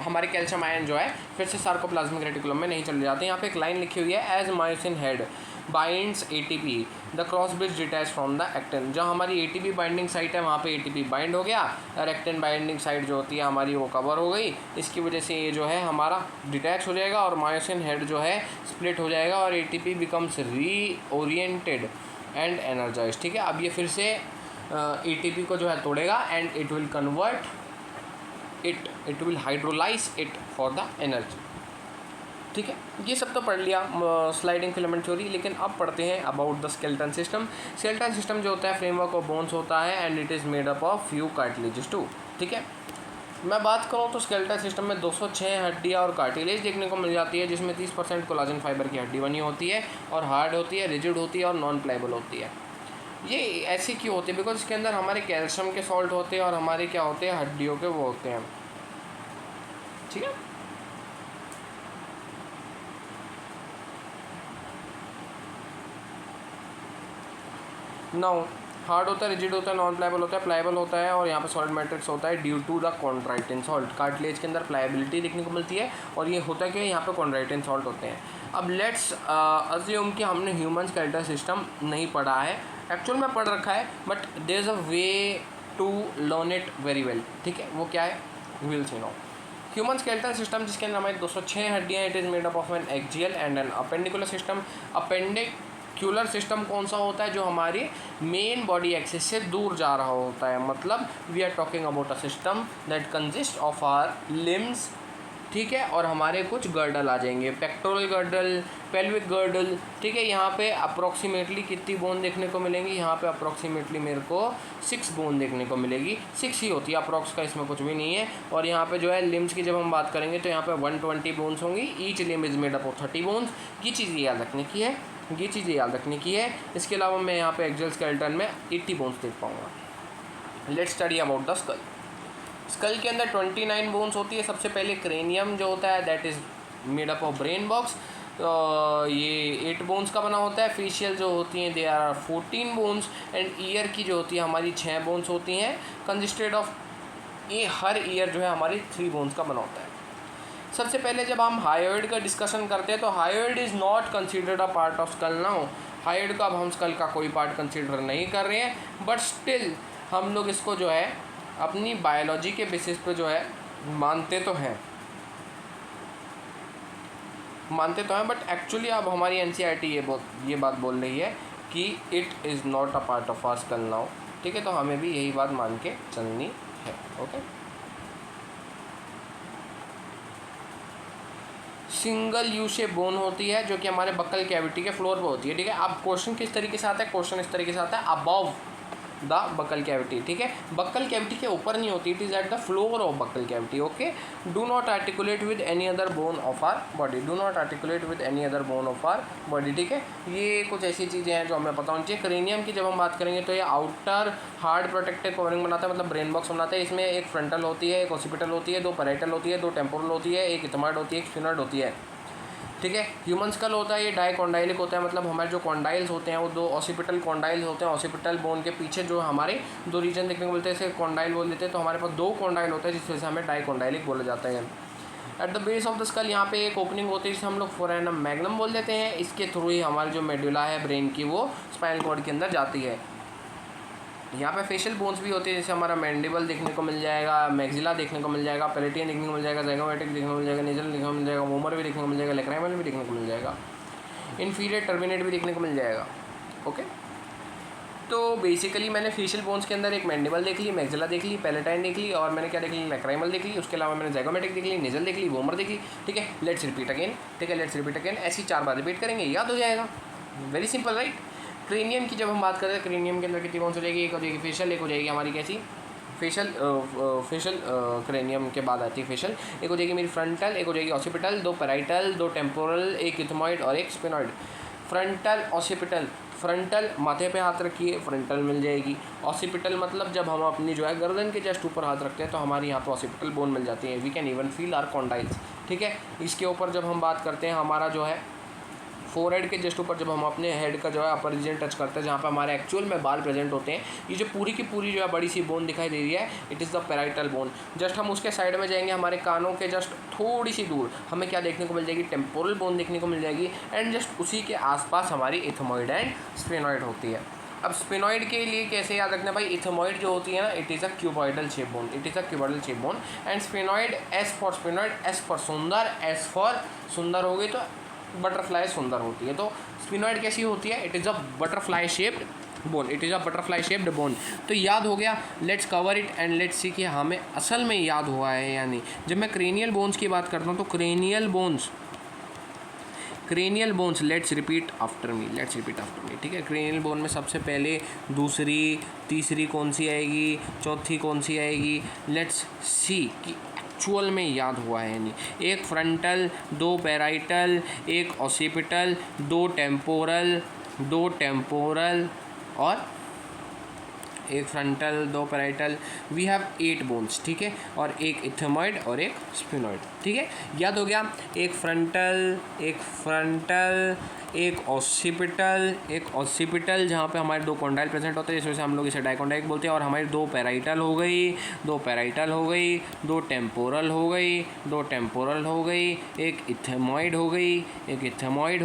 हमारे कैल्शियम आयन जो है फिर से सार्कोप्लाज्मिक रेटिकुलम में नहीं चले जाते। यहाँ पे एक लाइन लिखी हुई है, as myosin head binds ATP the cross bridge detach from the actin. जहाँ हमारी एटीपी बाइंडिंग साइट है वहाँ पे एटीपी बाइंड हो गया और एक्टिन बाइंडिंग साइट जो होती है हमारी वो कवर हो गई। इसकी वजह से ये जो है हमारा डिटैच हो जाएगा और मायोसिन हेड जो है स्प्लिट हो जाएगा और एटीपी बिकम्स री ओरिएंटेड एंड एनर्जाइज। ठीक है, अब ये फिर से एटीपी को जो है तोड़ेगा and it will convert it will hydrolyze it for the energy। ठीक है, ये सब तो पढ़ लिया स्लाइडिंग फिलामेंट थ्योरी। लेकिन अब पढ़ते हैं about the skeleton system. Skeleton system जो होता है फ्रेमवर्क ऑफ बोन्स होता है and it is made up of few cartilages too. ठीक है, मैं बात करूँ तो स्केलेटन सिस्टम में 206 हड्डियाँ और कार्टिलेज देखने को मिल जाती है, जिसमें 30% कोलाजन फाइबर की हड्डी बनी होती है और हार्ड होती है, रिजिड होती है और नॉन प्लायबल होती है। ये ऐसी क्यों होती है? बिकॉज इसके अंदर हमारे कैल्शियम के सॉल्ट होते हैं और हमारे क्या होते हैं हड्डियों के वो होते हैं। ठीक है, नाउ हार्ड होता है, रिजिड होता है, नॉन प्लायबल होता है, प्लायबल होता है और यहाँ पे सॉलिड मैट्रिक्स होता है due to the chondroitin salt. Cartilage के अंदर प्लायबिलिटी देखने को मिलती है और ये होता है कि यहाँ पे कॉन्ड्राइटिन सॉल्ट होते हैं। अब लेट्स अज्यूम कि हमने ह्यूमन स्केलेटल सिस्टम नहीं पढ़ा है, एक्चुअल में पढ़ रखा है, but there is a way to learn it very well. ठीक है, वो क्या है, will see no. Human skeletal system जिसके अंदर हमारी 206 हड्डियाँ, it is made up of an axial and an appendicular system. Appendicular system कौन सा होता है? जो हमारी मेन बॉडी एक्सिस से दूर जा रहा होता है, मतलब we are talking about a system that consist of our limbs. ठीक है, और हमारे कुछ गर्डल आ जाएंगे, पेक्टोरल गर्डल, पेल्विक गर्डल। ठीक है, यहाँ पे अप्रॉक्सीमेटली कितनी बोन देखने को मिलेंगी? यहाँ पे अप्रॉक्सीमेटली मेरे को 6 बोन देखने को मिलेगी। 6 ही होती है, अप्रॉक्स का इसमें कुछ भी नहीं है। और यहाँ पे जो है लिम्स की जब हम बात करेंगे तो यहाँ पे 120 बोन्स होंगी। Each limb is made up of 30 bones. ये चीज़ याद रखने की है, ये चीज़ याद रखने की है। इसके अलावा मैं यहाँ पे एक्सियल स्केलेटन में 80 बोन्स देख पाऊँगा। Let's study about the skull. Skull के अंदर 29 बोन्स होती है। सबसे पहले क्रेनियम जो होता है that is made up of brain box, तो ये 8 बोन्स का बना होता है। फेशियल जो होती हैं they are 14 bones and ear की जो होती है हमारी 6 बोन्स होती हैं, कंसिस्टेड ऑफ, ये हर ईयर जो है हमारी 3 बोन्स का बना होता है। सबसे पहले जब हम हायोइड का डिस्कशन करते हैं तो hyoid is not considered a part of skull now. Hyoid का अब हम स्कल का कोई पार्ट कंसिडर नहीं कर रहे हैं, बट स्टिल हम लोग इसको जो है अपनी बायोलॉजी के बेसिस पे जो है मानते तो हैं, बट एक्चुअली अब हमारी एनसीईआरटी ये बात बोल रही है कि it is not a part of our skull now. ठीक है, तो हमें भी यही बात मान के चलनी है। Okay, single U shape bone होती है जो कि हमारे बक्कल कैविटी के फ्लोर पे होती है। ठीक है, अब क्वेश्चन किस तरीके से आता है? क्वेश्चन इस तरीके से आता है, अबव द बक्कल कैविटी। ठीक है, बक्कल कैविटी के ऊपर नहीं होती, it is at the floor of buccal cavity. Okay, do not articulate with any other bone of our body, do not articulate with any other bone of our body. ठीक है, ये कुछ ऐसी चीज़ें हैं जो हमें पता होनी चाहिए। क्रेनियम की जब हम बात करेंगे तो ये आउटर हार्ड प्रोटेक्टिव कवरिंग बनाता है, मतलब ब्रेन बॉक्स बनाता है। इसमें एक फ्रंटल होती है, एक ऑसिपिटल होती है, 2 पैराइटल होती है, 2 टेम्पोरल होती है, एक इथमाइड होती है, एक स्फिनोइड होती है। ठीक है, ह्यूमन स्कल होता है ये डाइकोंडाइलिक होता है, मतलब हमारे जो कॉन्डाइल्स होते हैं वो 2 ऑसिपिटल कॉन्डाइल्स होते हैं। ऑसिपिटल बोन के पीछे जो हमारे 2 रीजन देखने को मिलते हैं, इसे कॉन्डाइल बोल देते हैं। तो हमारे पास 2 कॉन्डाइल होता है जिस वजह से हमें डाइकोंडाइलिक बोला जाता है। At the base of the skull यहाँ पे एक ओपनिंग होती है जिसे हम लोग फोरेनम मैग्नम बोल देते हैं। इसके थ्रू ही हमारी जो मेडुला है ब्रेन की वो स्पाइनल कॉर्ड के अंदर जाती है। यहाँ पे फेशियल बोन्स भी होती है, जैसे हमारा मैंडिबल देखने को मिल जाएगा, मैक्सिला देखने को मिल जाएगा, पैलेटियन देखने को मिल जाएगा, ज़ाइगोमैटिक देखने को मिल जाएगा, नेजल देखने को मिल जाएगा, वोमर भी देखने को मिल जाएगा, लैक्राइमल भी देखने को मिल जाएगा, इन्फीरियर टर्मिनेट भी देखने को मिल जाएगा। ओके, तो बेसिकली मैंने फेशियल बोन्स के अंदर एक मैंडिबल देख ली, मैक्सिला देख ली, पैलेटाइन देख ली और मैंने क्या देख ली, लैक्राइमल देख ली। उसके अलावा मैंने ज़ाइगोमैटिक देख ली, नेजल देख ली, वोमर देख ली। ठीक है, लेट्स रिपीट अगेन। ठीक है, लेट्स रिपीट अगेन। ऐसी 4 बार रिपीट करेंगे, याद हो जाएगा। Very simple, right. क्रेनियम की जब हम बात करें, क्रेनियम के अंदर कितनी बोन्स हो जाएगी? एक हो जाएगी फेशियल, एक हो जाएगी हमारी कैसी फेशियल क्रेनियम के बाद आती है फेशियल। एक हो जाएगी मेरी फ्रंटल, एक हो जाएगी ऑसिपिटल, दो पैराइटल, दो टेम्पोरल, एक इथमॉइड और एक स्फेनॉइड। फ्रंटल ऑसिपिटल, फ्रंटल माथे पे हाथ रखिए, फ्रंटल मिल जाएगी। ऑसिपिटल मतलब जब हम अपनी जो है गर्दन के जस्ट ऊपर हाथ रखते हैं तो हमारी यहाँ पे ऑसिपिटल बोन मिल जाती है। We can even feel our condyles, ठीक है। इसके ऊपर जब हम बात करते हैं हमारा जो है फोरहेड के जस्ट ऊपर, जब हम अपने हेड का जो है अपर रीजन टच करते हैं जहाँ पे हमारे एक्चुअल में बाल प्रेजेंट होते हैं, ये जो पूरी की पूरी जो है बड़ी सी बोन दिखाई दे रही है, it is the parietal bone. Just हम उसके साइड में जाएंगे, हमारे कानों के जस्ट थोड़ी सी दूर हमें क्या देखने को मिल जाएगी, टेम्पोरल बोन देखने को मिल जाएगी। एंड जस्ट उसी के आसपास हमारी इथमॉइड एंड स्फेनॉइड होती है। अब स्फेनॉइड के लिए कैसे याद रखना भाई, इथमॉइड जो होती है ना, it is a cuboidal shape bone, it is a cuboidal shape bone. And sphenoid, S for sphenoid, S for सुंदर, एस फॉर सुंदर हो गई तो बटरफ्लाई सुंदर होती है। तो स्फेनॉइड कैसी होती है, it is a butterfly shaped bone, it is a butterfly shaped bone. तो याद हो गया, let's cover it and let's see कि हमें असल में याद हुआ है या नहीं। जब मैं क्रेनियल बोन्स की बात करता हूँ तो cranial bones let's repeat after me, ठीक है। क्रेनियल बोन में सबसे पहले दूसरी, तीसरी कौन सी आएगी, चौथी कौन सी आएगी, लेट्स सी कि एक्चुअल में याद हुआ है नहीं। एक फ्रंटल, दो पैराइटल, एक ऑसिपिटल, दो टेम्पोरल और एक फ्रंटल, दो पैराइटल, वी हैव 8 बोन्स, ठीक है। और एक इथमॉइड और एक स्फेनॉइड, ठीक है। याद हो गया, एक फ्रंटल, एक ऑसिपिटल जहाँ पे हमारे दो कॉन्डाइल प्रेजेंट होते हैं, इस वजह से हम लोग इसे डाइकॉन्डाइल बोलते हैं। और हमारी दो पैराइटल हो गई, दो टेम्पोरल हो गई, एक इथमॉइड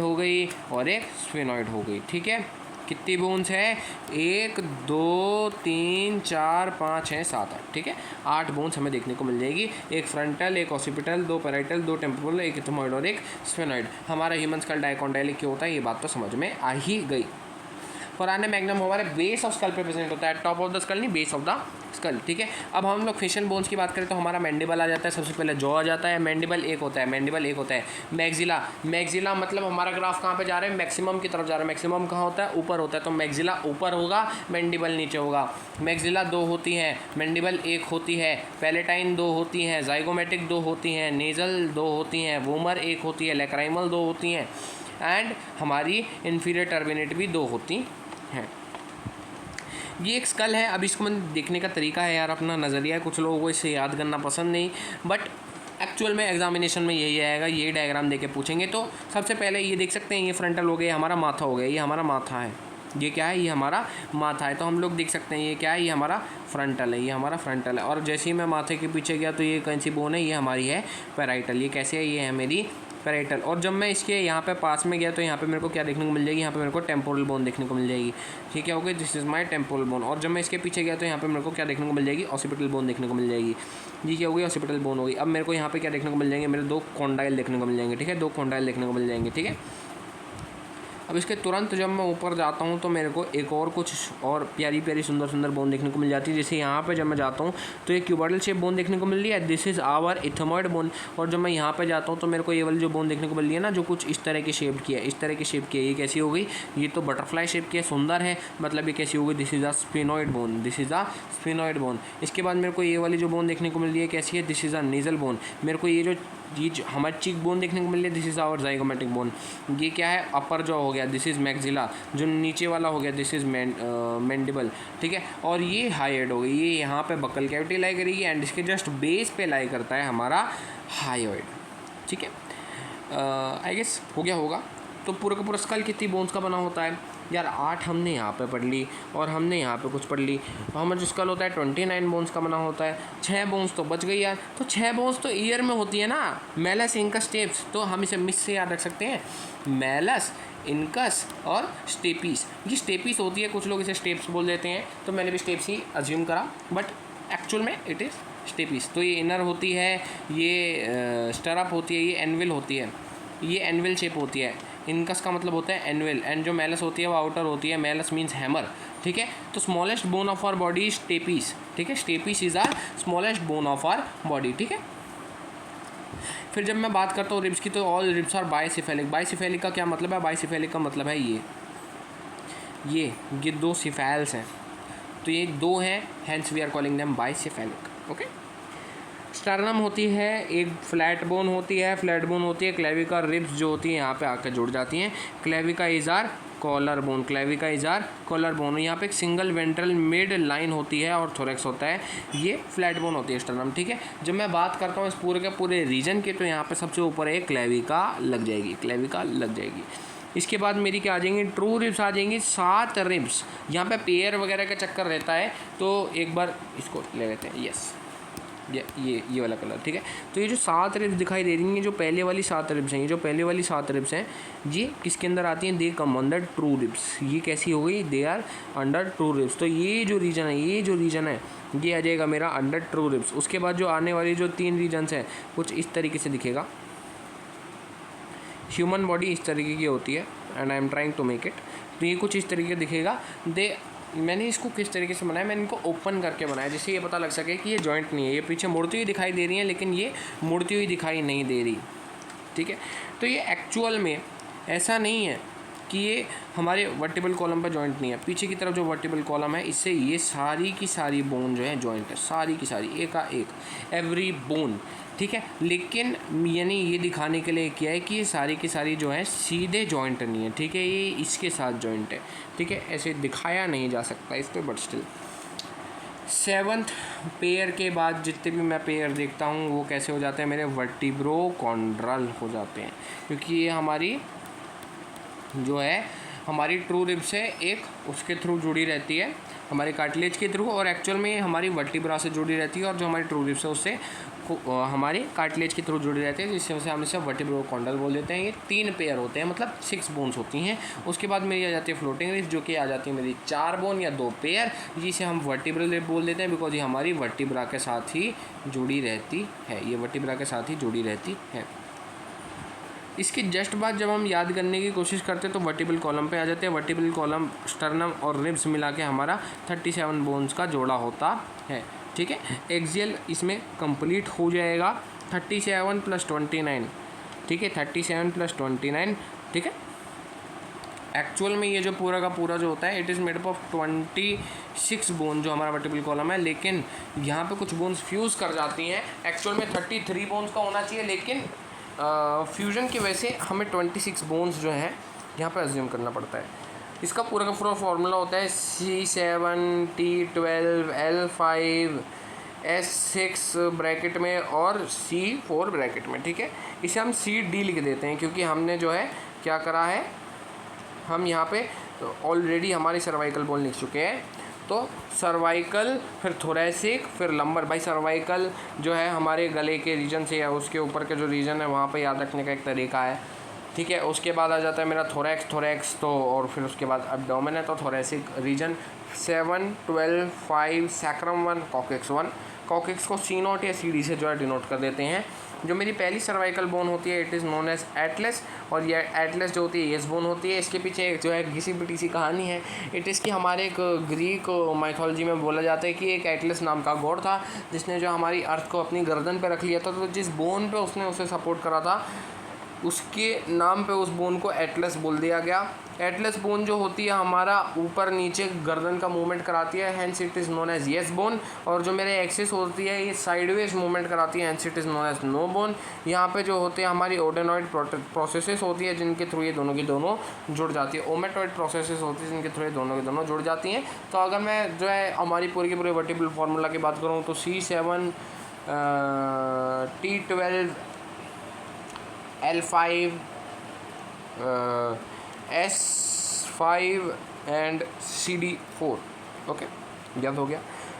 हो गई और एक स्फेनॉइड हो गई, ठीक है। कितनी बोन्स है, 1 2 3 4 5 6 7 8, ठीक है। 8 बोन्स हमें देखने को मिल जाएगी। एक फ्रंटल, एक ऑसिपिटल, दो पैराइटल, दो टेम्पोरल, एक इथमॉइड और एक स्फेनॉइड। हमारा ह्यूमन स्कल डाइकॉन्डाइलिक क्यों होता है, ये बात तो समझ में आ ही गई। फोराने मैग्नम हमारे बेस ऑफ स्कल पे प्रेजेंट होता है, टॉप ऑफ द स्कल नहीं, बेस ऑफ द स्कल, ठीक है। अब हम लोग फेशियल बोन्स की बात करें तो हमारा मैंडिबल आ जाता है, सबसे पहले जॉ आ जाता है। मैंडिबल एक होता है। मैक्सिला मतलब हमारा ग्राफ कहाँ पे जा रहा है, मैक्सिमम की तरफ जा रहा है। मैक्सिमम कहाँ होता है, ऊपर होता है, तो मैक्सिला ऊपर होगा, मैंडिबल नीचे होगा। मैक्सिला 2 होती हैं, मैंडिबल 1 होती है, पैलेटाइन 2 होती हैं, जाइगोमेटिक 2 होती हैं, नेजल 2 होती हैं, वोमर 1 होती है, लैक्राइमल 2 होती हैं एंड हमारी इन्फीरियर टर्बिनेट भी 2 होती हैं। ये एक स्कल है। अब इसको मैं देखने का तरीका है यार, अपना नज़रिया है, कुछ लोगों को इसे याद करना पसंद नहीं, बट एक्चुअल में एग्जामिनेशन में यही आएगा, ये डायग्राम देके पूछेंगे। तो सबसे पहले ये देख सकते हैं, ये फ्रंटल हो गया, हमारा माथा हो गया, ये हमारा माथा है, ये क्या है, ये हमारा माथा है। तो हम लोग देख सकते हैं ये क्या है, ये हमारा फ्रंटल है, और जैसे ही मैं माथे के पीछे गया तो ये कौन सी बोन है, ये हमारी है पैराइटल। ये कैसे है, ये है मेरी पैराइटल। और जब मैं इसके यहाँ पे पास में गया तो यहाँ पे मेरे को क्या देखने को मिल जाएगी, यहाँ पे मेरे को टेम्पोरल बोन देखने को मिल जाएगी, ठीक है। Okay, this is my temporal bone. और जब मैं इसके पीछे गया तो यहाँ पे मेरे को क्या देखने को मिल जाएगी, ऑसिपिटल बोन देखने को मिल जाएगी। ये क्या हो गई, ऑसिपिटल बोन हो गई। अब मेरे को यहाँ पे क्या देखने को मिल जाएंगे, मेरे 2 कॉन्डाइल देखने को मिल जाएंगे, ठीक है, 2 कॉन्डाइल देखने को मिल जाएंगे, ठीक है। अब इसके तुरंत जब मैं ऊपर जाता हूँ तो मेरे को एक और कुछ और प्यारी सुंदर बोन देखने को मिल जाती है। जैसे यहाँ पे जब मैं जाता हूँ तो एक क्यूबॉइडल शेप बोन देखने को मिल रही है, this is our ethmoid bone. और जब मैं यहाँ पे जाता हूँ तो मेरे को ये वाली जो बोन देखने को मिल रही है ना, जो कुछ इस तरह की शेप की है, ये कैसी हो गई, ये तो बटरफ्लाई शेप की है, सुंदर है, मतलब ये कैसी हो गई, this is a sphenoid bone. इसके बाद मेरे को ये वाली जो बोन देखने को मिल रही है कैसी है, this is a nasal bone. मेरे को ये जो हमारी चीक बोन देखने को मिल रही है, this is our zygomatic bone. ये क्या है, अपर जॉ हो गया, दिस इज़ मैक्सिला। जो नीचे वाला हो गया, दिस इज़ मैंडिबल, ठीक है। और ये हाई हेड हो गई, ये यहाँ पे बकल कैविटी लाई करेगी एंड इसके जस्ट बेस पे लाई करता है हमारा हायोइड, ठीक है। आई गेस हो गया होगा। तो पूरा का पूरा स्कल कितनी बोन्स का बना होता है यार, 8 हमने यहाँ पे पढ़ ली और हमने यहाँ पे कुछ पढ़ ली। हमारा जो स्कल होता है 29 बोन्स का बना होता है। 6 बोन्स तो बच गई यार, तो 6 बोन्स तो ईयर में होती है ना, मैलस, इनकस, स्टेप्स। तो हम इसे मिस से याद रख सकते हैं, मैलस, इनकस और स्टेपीस। ये स्टेपीस होती है, कुछ लोग इसे स्टेप्स बोल देते हैं, तो मैंने भी स्टेप्स ही अज्यूम करा, बट एक्चुअल में इट इज़ स्टेपीस। तो ये इनर होती है, ये स्टरअप होती है, ये एनविल होती है, ये एनविल शेप होती है। इनकस का मतलब होता है एनविल, एंड जो मैलस होती है वो आउटर होती है, मैलस मीन्स हैमर, ठीक है। तो smallest bone of our body is stapes, ठीक है। Stapes is our smallest bone of our body, ठीक है। फिर जब मैं बात करता हूँ रिब्स की, तो all ribs are bicephalic. Bicephalic का क्या मतलब है, बाइसिफेलिक का मतलब है ये 2 सिफेल्स हैं, तो ये 2 हैं, hence we are calling them bicephalic. Okay, sternum होती है, एक फ्लैट बोन होती है, फ्लैट बोन होती है, क्लेविका रिब्स जो होती है यहाँ पे आकर जुड़ जाती हैं, clavicle is our collar bone, clavicle is our collar bone. यहाँ पे एक सिंगल वेंट्रल मिड लाइन होती है और थोरेक्स होता है, ये फ्लैट बोन होती है स्टर्नम। ठीक है, जब मैं बात करता हूँ इस पूरे के पूरे रीजन की, तो यहाँ पे सबसे ऊपर एक क्लेविका लग जाएगी, क्लेविका लग जाएगी। इसके बाद मेरी क्या आ जाएंगी, ट्रू रिब्स आ जाएंगी, 7 रिब्स। यहाँ पे पेयर वगैरह का चक्कर रहता है, तो एक बार इसको ले लेते हैं, यस ये वाला कलर। ठीक है, तो ये जो 7 रिब्स दिखाई दे रही हैं, जो पहले वाली 7 रिब्स हैं, ये जो पहले वाली 7 रिब्स हैं, ये किसके अंदर आती हैं, they come under true ribs. ये कैसी हो गई, they are under true ribs. तो ये जो रीजन है, ये आ जाएगा मेरा अंडर ट्रू रिब्स। उसके बाद जो आने वाली जो 3 रीजन्स हैं, कुछ इस तरीके से दिखेगा। ह्यूमन बॉडी इस तरीके की होती है, and I am trying to make it. तो ये कुछ इस तरीके दिखेगा। मैंने इसको किस तरीके से बनाया, मैंने इनको ओपन करके बनाया, जिससे ये पता लग सके कि ये जॉइंट नहीं है। ये पीछे मुड़ती हुई दिखाई दे रही है, लेकिन ये मुड़ती हुई दिखाई नहीं दे रही। ठीक है, तो ये एक्चुअल में ऐसा नहीं है कि ये हमारे वर्टिबल कॉलम पर जॉइंट नहीं है। पीछे की तरफ जो वर्टिबल कॉलम है, इससे ये सारी की सारी बोन जो है जॉइंट है, सारी की सारी, एक का एक, एवरी बोन। ठीक है, लेकिन यानी ये दिखाने के लिए किया है कि ये सारी की सारी जो है सीधे जॉइंट नहीं है। ठीक है, ये इसके साथ जॉइंट है। ठीक है, ऐसे दिखाया नहीं जा सकता इस पर, बट स्टिल 7th पेयर के बाद जितने भी मैं पेयर देखता हूँ वो कैसे हो जाते हैं, मेरे वर्टिब्रोकॉन्ड्रल हो जाते हैं, क्योंकि ये हमारी जो है हमारी ट्रू रिब्स है, एक उसके थ्रू जुड़ी रहती है हमारे कार्टिलेज के थ्रू, और एक्चुअल में हमारी वर्टिब्रा से जुड़ी रहती है, और जो हमारी ट्रू रिब्स है उससे हमारे कार्टिलेज के थ्रू जुड़ी रहती है, जिससे हम इसे वर्टिब्रोकॉन्ड्रल बोल देते हैं। ये 3 पेयर होते हैं, मतलब 6 बोन्स होती हैं। उसके बाद मेरी आ जाती है फ्लोटिंग रिब्स, जो कि आ जाती है मेरी 4 बोन या 2 पेयर, जिसे हम वर्टिब्रल रिब बोल देते हैं, बिकॉज ये हमारी वर्टिब्रा के साथ ही जुड़ी रहती है, ये वर्टिब्रा के साथ ही जुड़ी रहती है। इसके जस्ट बाद जब हम याद करने की कोशिश करते हैं तो वर्टिबल कॉलम पे आ जाते हैं। वर्टिबल कॉलम, स्टर्नम और रिब्स मिला के हमारा 37 बोन्स का जोड़ा होता है। ठीक है, एक्सियल इसमें कंप्लीट हो जाएगा 37 + 29। ठीक है, 37 + 29। ठीक है, एक्चुअल में ये जो पूरा का पूरा जो होता है, it is made up of 26 bone जो हमारा वर्टिबल कॉलम है, लेकिन यहाँ पे कुछ बोन्स फ्यूज़ कर जाती हैं। एक्चुअल में 33 बोन्स का होना चाहिए, लेकिन फ्यूजन की वजह से हमें 26 बोन्स जो हैं यहाँ पे अज्यूम करना पड़ता है। इसका पूरा का पूरा फॉर्मूला होता है C7 T12 L5 S6 bracket में और C4 ब्रैकेट में। ठीक है, इसे हम CD लिख देते हैं, क्योंकि हमने जो है क्या करा है, हम यहाँ पे ऑलरेडी हमारी सर्वाइकल बोन लिख चुके हैं। तो सर्वाइकल, फिर थोरेसिक, फिर लंबर। भाई सर्वाइकल जो है हमारे गले के रीजन से या उसके ऊपर के जो रीजन है वहाँ पे याद रखने का एक तरीका है। ठीक है, उसके बाद आ जाता है मेरा थोरैक्स तो, और फिर उसके बाद एब्डोमेन है, तो thoracic region 7 12 5 sacrum 1 coccyx 1। Coccyx को C0 या CD से जो है डिनोट कर देते हैं। जो मेरी पहली सर्वाइकल बोन होती है, it is known as atlas, और ये एटलस जो होती है येस बोन होती है। इसके पीछे एक जो है घिसी पिटी सी कहानी है। इट इज़ कि हमारे एक ग्रीक माइथोलॉजी में बोला जाता है कि एक एटलस नाम का गॉड था, जिसने जो हमारी अर्थ को अपनी गर्दन पे रख लिया था। तो जिस बोन पे उसने उसे सपोर्ट करा था, उसके नाम पे उस बोन को एटलस बोल दिया गया। एटलस बोन जो होती है हमारा ऊपर नीचे गर्दन का मूवमेंट कराती है, hence it is known as yes bone. और जो मेरे एक्सिस होती है ये साइडवेज मूवमेंट कराती है, hence it is known as no bone. यहाँ पे जो होते हैं हमारी ओडेनॉइड प्रोसेसेस होती है, जिनके थ्रू ये दोनों की दोनों जुड़ जाती है। ओमेटॉइड प्रोसेसेस होती है, जिनके थ्रू ये दोनों की दोनों जुड़ जाती हैं। तो अगर मैं जो है हमारी पूरी की पूरी वर्टिबल फार्मूला की बात करूँ तो C7 T12 L5 S5 and CD4। Okay, याद हो गया।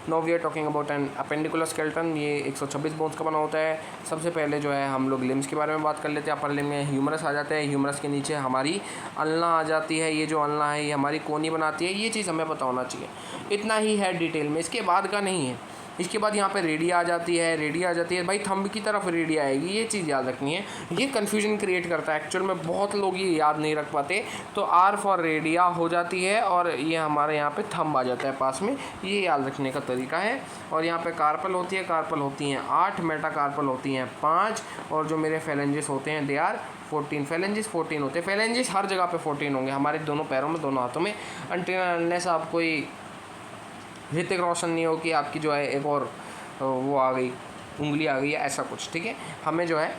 Now we are talking about an appendicular skeleton. ये 126 बोन्स का बना होता है। सबसे पहले जो है हम लोग लिम्स के बारे में बात कर लेते हैं। अपर लिम्ब में ह्यूमरस आ जाता है, ह्यूमरस के नीचे हमारी अल्ना आ जाती है। ये जो अल्ना है ये हमारी कोनी बनाती है। ये चीज़ हमें पता होना चाहिए, इतना ही है डिटेल में, इसके बाद का नहीं है। इसके बाद यहाँ पे रेडिया आ जाती है, भाई थंब की तरफ रेडिया आएगी, ये चीज़ याद रखनी है। ये कन्फ्यूजन क्रिएट करता है, एक्चुअल में बहुत लोग ये याद नहीं रख पाते। तो R फॉर रेडिया हो जाती है, और ये हमारे यहाँ पे थंब आ जाता है पास में, ये याद रखने का तरीका है। और यहाँ पे कार्पल होती हैं 8, मेटाकार्पल होती हैं 5, और जो मेरे फेलेंजेस होते हैं दे आर 14। फेलेंजेस 14 होते हैं। फेलेंजेस हर जगह पे 14 होंगे, हमारे दोनों पैरों में, दोनों हाथों में, अनटिल अनलेस आप कोई ऋतिक रोशन नहीं हो कि आपकी जो है एक और वो आ गई, उंगली आ गई है, ऐसा कुछ। ठीक है, हमें जो है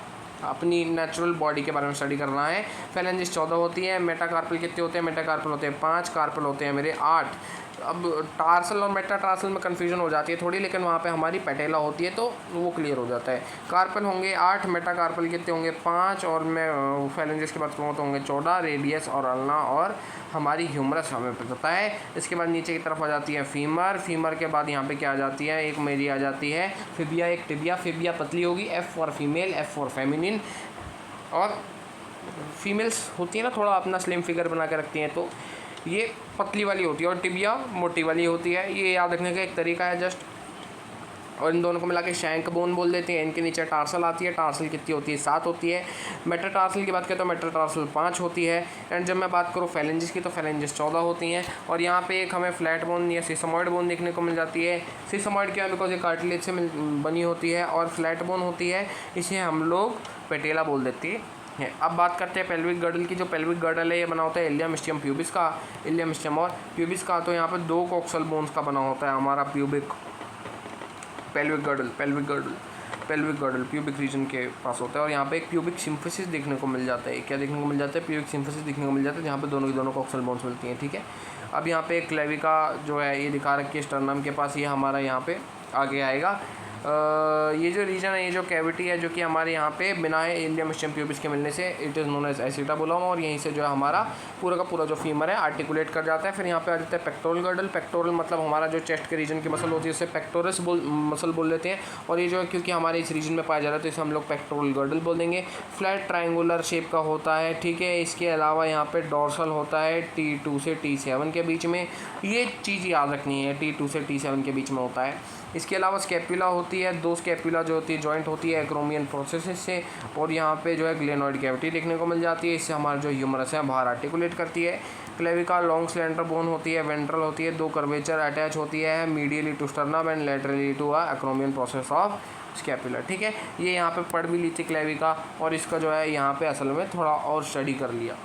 अपनी नेचुरल बॉडी के बारे में स्टडी करना है। फेलेंजिस 14 होती है। मेटाकार्पल कितने होते हैं? मेटाकार्पल होते हैं 5, कार्पल होते हैं मेरे 8। अब टार्सल और मेटाटार्सल में कन्फ्यूजन हो जाती है थोड़ी, लेकिन वहाँ पे हमारी पैटेला होती है तो वो क्लियर हो जाता है। कार्पल होंगे 8, मेटाकार्पल कितने होंगे? 5, और मैं फेलेंजिस की बात करूँ तो होंगे 14, रेडियस और अल्ना और हमारी ह्यूमरस हमें पता है। इसके बाद नीचे की तरफ आ जाती है फीमर। फीमर के बाद यहाँ पे क्या आ जाती है? एक मेरी आ जाती है फिबिया, एक टिबिया। फिबिया पतली होगी, F for female, F for feminine. और फीमेल्स होती है ना थोड़ा अपना स्लिम फिगर बना के रखती हैं, तो ये पतली वाली होती है, और टिबिया मोटी वाली होती है। ये याद रखने का एक तरीका है जस्ट। और इन दोनों को मिला के शैंक बोन बोल देते हैं। इनके नीचे टार्सल आती है। टार्सल कितनी होती है? 7 होती है। मेटाटार्सल की बात करें तो मेटाटार्सल 5 होती है। एंड जब मैं बात करूँ फेलेंजिस की तो फेलेंजिस 14 होती हैं। और यहाँ पे एक हमें फ्लैट बोन या सिसमॉइड बोन देखने को मिल जाती है। सिसमॉइड क्या है? बिकॉज ये कार्टिलेज से बनी होती है। और फ्लैट बोन होती है, इसे हम लोग पेटेला बोल देते हैं। अब बात करते हैं पेल्विक गर्डल की। जो पेल्विक गर्डल है ये बना होता है इलियम स्टियम प्यूबिस का, इलियम स्टियम और प्यूबिस का। तो यहाँ पे 2 कोक्सल बोन्स का बना होता है हमारा पेल्विक गर्डल प्यूबिक रीजन के पास होता है। और यहाँ पे एक प्यूबिक सिम्फिसिस देखने को मिल जाता है। क्या देखने को मिल जाता है? प्यूबिक सिम्फिसिस देखने को मिल जाता है, जहाँ पे दोनों की दोनों कोक्सल बोन्स मिलती हैं। ठीक है, अब यहाँ पे एक क्लेविका जो है ये दिखा रखी है स्टर्नम के पास, ये हमारा यहाँ पे आगे आएगा। ये जो रीजन है, ये जो कैविटी है जो कि हमारे यहाँ पे बिना है इलियम स्टियम प्यूबिस के मिलने से, it is known as acetabulum. और यहीं से जो है हमारा पूरा का पूरा जो फीमर है आर्टिकुलेट कर जाता है। फिर यहाँ पे आ जाता है पेक्टोरल गर्डल। पेक्टोरल मतलब हमारा जो चेस्ट के रीजन की मसल होती है उसे पेक्टोरस मसल बोल लेते हैं। और ये जो है क्योंकि हमारे इस रीजन में पाया जा रहा है तो इसे हम लोग पेक्टोरल गर्डल बोल देंगे। फ्लैट ट्रायंगुलर शेप का होता है। ठीक है, इसके अलावा यहाँ पे डॉर्सल होता है T2 से T7 के बीच में। ये चीज़ याद रखनी है, T2 से T7 के बीच में होता है। इसके अलावा स्कैपुला होती है, 2 स्कैपुला जो होती है जॉइंट होती है एक्रोमियन प्रोसेस से। और यहाँ पे जो है ग्लेनॉइड कैविटी देखने को मिल जाती है। इससे हमारा जो ह्यूमरस है बाहर आर्टिकुलेट करती है। क्लेविका लॉन्ग स्लेंडर बोन होती है, वेंट्रल होती है, 2 कर्वेचर अटैच होती है medially to sternum and laterally to acromion process of scapula. ठीक है, ये यहाँ पे पढ़ भी ली थी क्लेविका, और इसका जो है यहाँ पे असल में थोड़ा और स्टडी कर लिया।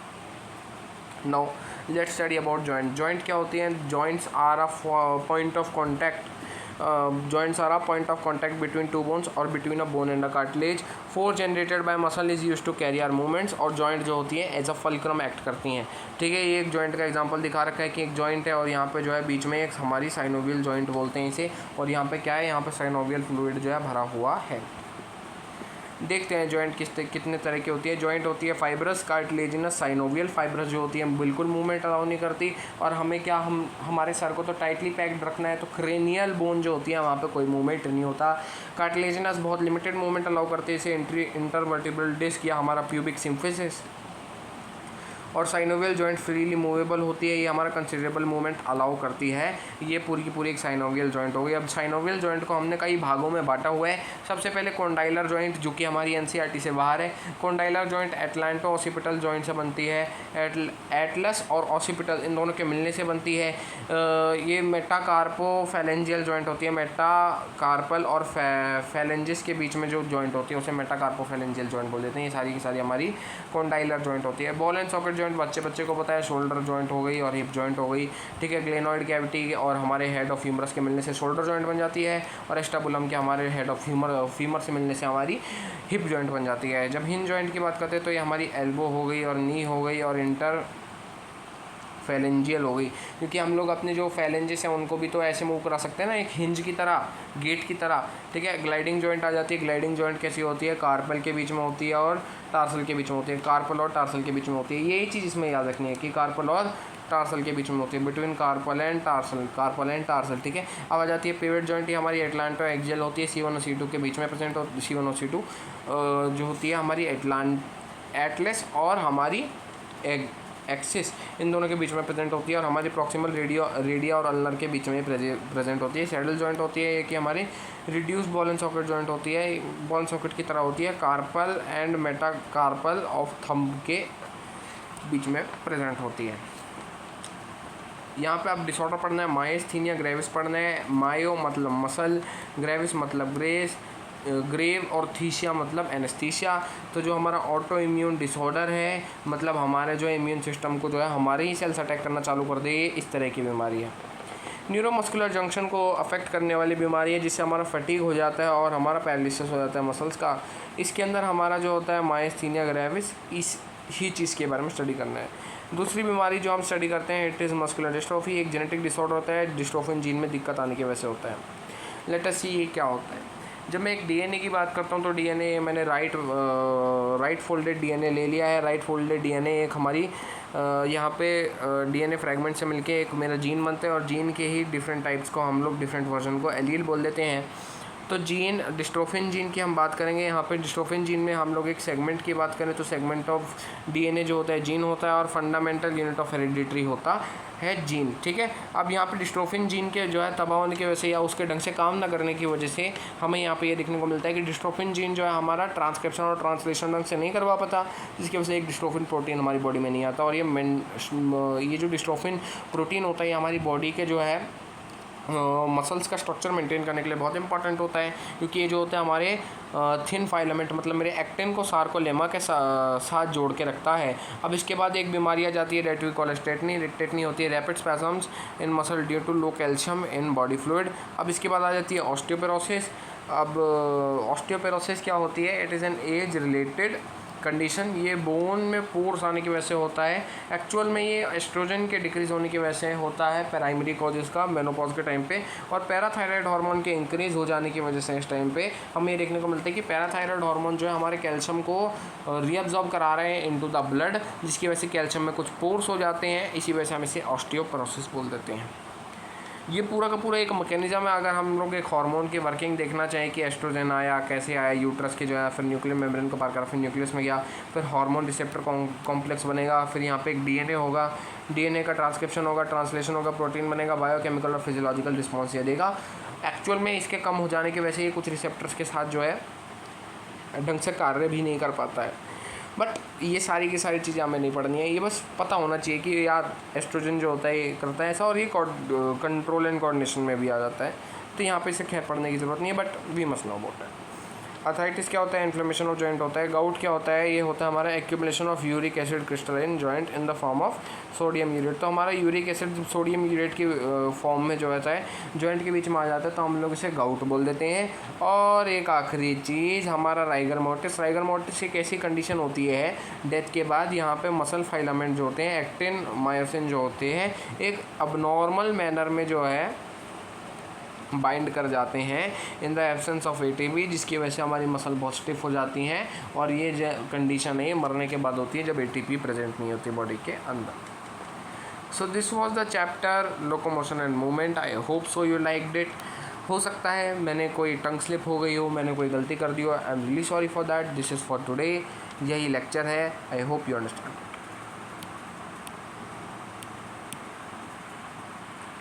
Now let's study about joint. Joint क्या होती हैं? Joints are a point of contact joints are a point of contact between 2 bones or between a bone and a cartilage. Force generated by muscle is used to carry our movements. और joint जो होती है एज अ फल्क्रम एक्ट करती हैं। ठीक है, ये एक जॉइंट का एग्जांपल दिखा रखा है कि एक जॉइंट है और यहाँ पे जो है बीच में एक हमारी साइनोवियल जॉइंट बोलते हैं इसे। और यहाँ पे क्या है? यहाँ पे साइनोवियल फ्लूइड जो है भरा हुआ है। देखते हैं जॉइंट कितने तरह की होती है। जॉइंट होती है फाइब्रस, कार्टिलेजिनस, साइनोवियल। फाइब्रस जो होती है बिल्कुल मूवमेंट अलाउ नहीं करती, और हमें क्या हमारे सर को तो टाइटली पैक्ड रखना है, तो क्रेनियल बोन जो होती है वहाँ पे कोई मूवमेंट नहीं होता। कार्टिलेजिनस बहुत लिमिटेड मूवमेंट अलाउ करते हैं, इसे इंटरवर्टिब्रल डिस्क या हमारा प्यूबिक सिम्फिसिस। और साइनोवियल जॉइंट फ्रीली मूवेबल होती है, ये हमारा कंसिडरेबल मूवमेंट अलाउ करती है। ये पूरी की पूरी एक साइनोवियल जॉइंट हो गई। अब साइनोवियल जॉइंट को हमने कई भागों में बांटा हुआ है। सबसे पहले कॉन्डाइलर जॉइंट जो कि हमारी एनसीईआरटी से बाहर है। Condylar joint atlanto occipital joint से बनती है। एटलस और ऑसिपिटल इन दोनों के मिलने से बनती है। ये मेटाकार्पो फेलेंजियल जॉइंट होती है। मेटाकार्पल और फेलेंजिस के बीच में जो जॉइंट होती है उसे मेटाकार्पो फेलेंजियल जॉइंट बोल देते हैं। ये सारी की सारी हमारी कॉन्डाइलर जॉइंट होती है। बॉल एंड सॉकेट जॉइंट बच्चे को पता है, शोल्डर जॉइंट हो गई और हिप जॉइंट हो गई। ठीक है, ग्लेनॉइड कैविटी और हमारे हेड ऑफ ह्यूमरस के मिलने से शोल्डर जॉइंट बन जाती है, और एस्टाबुलम के हमारे हेड ऑफ फीमर से मिलने से हमारी हिप जॉइंट बन जाती है। जब हिंज जॉइंट की बात करते हैं तो ये हमारी एल्बो हो गई और नी हो गई और इंटर फेलेंजियल हो गई, क्योंकि हम लोग अपने जो फेलेंजेस हैं उनको भी तो ऐसे मूव करा सकते हैं ना, एक हिंज की तरह, गेट की तरह। ठीक है, ग्लाइडिंग जॉइंट आ जाती है। ग्लाइडिंग जॉइंट कैसी होती है? कार्पल के बीच में होती है और टार्सल के बीच में होती है। कार्पल और टार्सल के बीच में होती है। यही चीज़ इसमें याद रखनी है कि कार्पल और टार्सल के बीच में होती है, बिटवीन कार्पल एंड टार्सल। ठीक है, अब आ जाती है पिवट जॉइंट। ये हमारी एटलांटो एक्सियल होती है, C1 और C2 के बीच में प्रेजेंट होती है। C1 और C2 जो होती है हमारी एटलस और हमारी एक्सिस, इन दोनों के बीच में प्रेजेंट होती है, और हमारी प्रॉक्सिमल रेडिया और अल्नर के बीच में प्रेजेंट होती है। सैडल जॉइंट होती है कि हमारी reduce ball and socket joint होती है, बॉल एंड सॉकेट की तरह होती है। Carpal and metacarpal of thumb के बीच में प्रेजेंट होती है। यहाँ पे आप डिसऑर्डर पढ़ना है, मायस्थीनिया ग्रेविस पढ़ना है। मायो मतलब मसल, ग्रेविस मतलब ग्रेव और थीसिया मतलब एनेस्थीसिया। तो जो हमारा ऑटो इम्यून डिसऑर्डर है, मतलब हमारे जो इम्यून सिस्टम को जो है हमारे ही सेल्स अटैक करना चालू कर दे, ये इस तरह की बीमारी है। न्यूरोमस्कुलर जंक्शन को अफेक्ट करने वाली बीमारी है जिससे हमारा फटीग हो जाता है और हमारा पैरालिसिस हो जाता है मसल्स का। इसके अंदर हमारा जो होता है मायस्थीनिया ग्रेविस, इस ही चीज़ के बारे में स्टडी करना है। दूसरी बीमारी जो हम स्टडी करते हैं इट इज़ मस्कुलर डिस्ट्रोफी, एक जेनेटिक डिसऑर्डर होता है, डिस्ट्रोफिन जीन में दिक्कत आने की वजह से होता है। लेट अस सी ये क्या होता है। जब मैं एक डीएनए की बात करता हूँ तो डीएनए मैंने राइट फोल्डेड डीएनए ले लिया है। राइट फोल्डेड डीएनए एक हमारी यहाँ पे डीएनए फ्रैगमेंट से मिलके एक मेरा जीन बनता है और जीन के ही डिफरेंट टाइप्स को हम लोग डिफरेंट वर्जन को एलील बोल देते हैं। तो जीन डिस्ट्रोफिन जीन की हम बात करेंगे। यहाँ पे डिस्ट्रोफिन जीन में हम लोग एक सेगमेंट की बात करें तो सेगमेंट ऑफ डीएनए जो होता है जीन होता है और फंडामेंटल यूनिट ऑफ हेरिडिटरी होता है जीन। ठीक है, अब यहाँ पे डिस्ट्रोफिन जीन के जो है तबाह होने की वजह से या उसके ढंग से काम ना करने की वजह से हमें यहाँ पे ये देखने को मिलता है कि डिस्ट्रोफिन जीन जो है हमारा ट्रांसक्रिप्शन और ट्रांसलेशन ढंग से नहीं करवा पाता, जिसकी वजह से एक डिस्ट्रोफिन प्रोटीन हमारी बॉडी में नहीं आता। और ये जो डिस्ट्रोफिन प्रोटीन होता है ये हमारी बॉडी के जो है मसल्स का स्ट्रक्चर मेंटेन करने के लिए बहुत इंपॉर्टेंट होता है, क्योंकि ये जो होता है हमारे थिन फाइलामेंट मतलब मेरे एक्टिन को सार्कोलेमा के साथ जोड़ के रखता है। अब इसके बाद एक बीमारी आ जाती है that we call tetany. Tetany होती है rapid spasms in muscle due to low calcium in body fluid. अब इसके बाद आ जाती है ऑस्टियोपेरोसिस। अब ऑस्टियोपेरोसिस क्या होती है, it is an age related condition. ये बोन में पोर्स आने की वजह से होता है। एक्चुअल में ये एस्ट्रोजन के डिक्रीज़ होने की वजह से होता है प्राइमरी कॉज इसका मेनोपॉज के टाइम पे, और पैराथायराइड हार्मोन के इंक्रीज़ हो जाने की वजह से इस टाइम पे हमें ये देखने को मिलता है कि पैराथायराइड हार्मोन जो है हमारे कैल्शियम को रीअब्जॉर्ब करा रहे हैं इनटू द ब्लड, जिसकी वजह से कैल्शियम में कुछ पोर्स हो जाते हैं। इसी वजह से हम इसे ऑस्टियोपोरोसिस बोल देते हैं। ये पूरा का पूरा एक मैकेनिज्म है। अगर हम लोग एक हार्मोन की वर्किंग देखना चाहें कि एस्ट्रोजन आया कैसे आया, यूट्रस के जो है फिर न्यूक्लियर मेम्ब्रेन को पार करा, फिर न्यूक्लियस में गया, फिर हार्मोन रिसेप्टर कॉम्प्लेक्स बनेगा, फिर यहाँ पे एक डीएनए होगा, डीएनए का ट्रांसक्रिप्शन होगा, ट्रांसलेशन होगा, प्रोटीन बनेगा, बायोकेमिकल और फिजियोलॉजिकल रिस्पॉन्स ये देगा। एक्चुअल में इसके कम हो जाने की वजह से ये कुछ रिसेप्टर्स के साथ जो है ढंग से कार्य भी नहीं कर पाता है। बट ये सारी की सारी चीज़ें हमें नहीं पढ़नी है, ये बस पता होना चाहिए कि यार एस्ट्रोजन जो होता है ये करता है ऐसा, और ये कंट्रोल एंड कोऑर्डिनेशन में भी आ जाता है। तो यहाँ पे इसे खैर पढ़ने की ज़रूरत नहीं है, but we must know about it. Arthritis क्या होता है, इन्फ्लेमेशन ऑफ जॉइंट होता है। गाउट क्या होता है, ये होता है हमारा accumulation of uric acid crystal in joint in the form of sodium urate. तो हमारा यूरिक एसिड जब सोडियम यूरेट की फॉर्म में जो होता है जॉइंट के बीच में आ जाता है तो हम लोग इसे गाउट बोल देते हैं। और एक आखिरी चीज़ हमारा राइगर मोर्टिस। राइगर मोर्टिस एक ऐसी कंडीशन होती है डेथ के बाद यहाँ पे मसल फाइलामेंट जो होते हैं एक्टिन मायोसिन जो होते हैं एक अबनॉर्मल मैनर में जो है बाइंड कर जाते हैं in the absence of ATP, जिसकी वजह से हमारी मसल बहुत स्टिफ हो जाती हैं। और ये जो कंडीशन है मरने के बाद होती है जब एटीपी प्रेजेंट नहीं होती बॉडी के अंदर। So this was the chapter locomotion and movement. I hope so you liked it. हो सकता है मैंने कोई टंग स्लिप हो गई हो, मैंने कोई गलती कर दी हो, I am really sorry for that. This is for today. यही लेक्चर है। I hope you understand.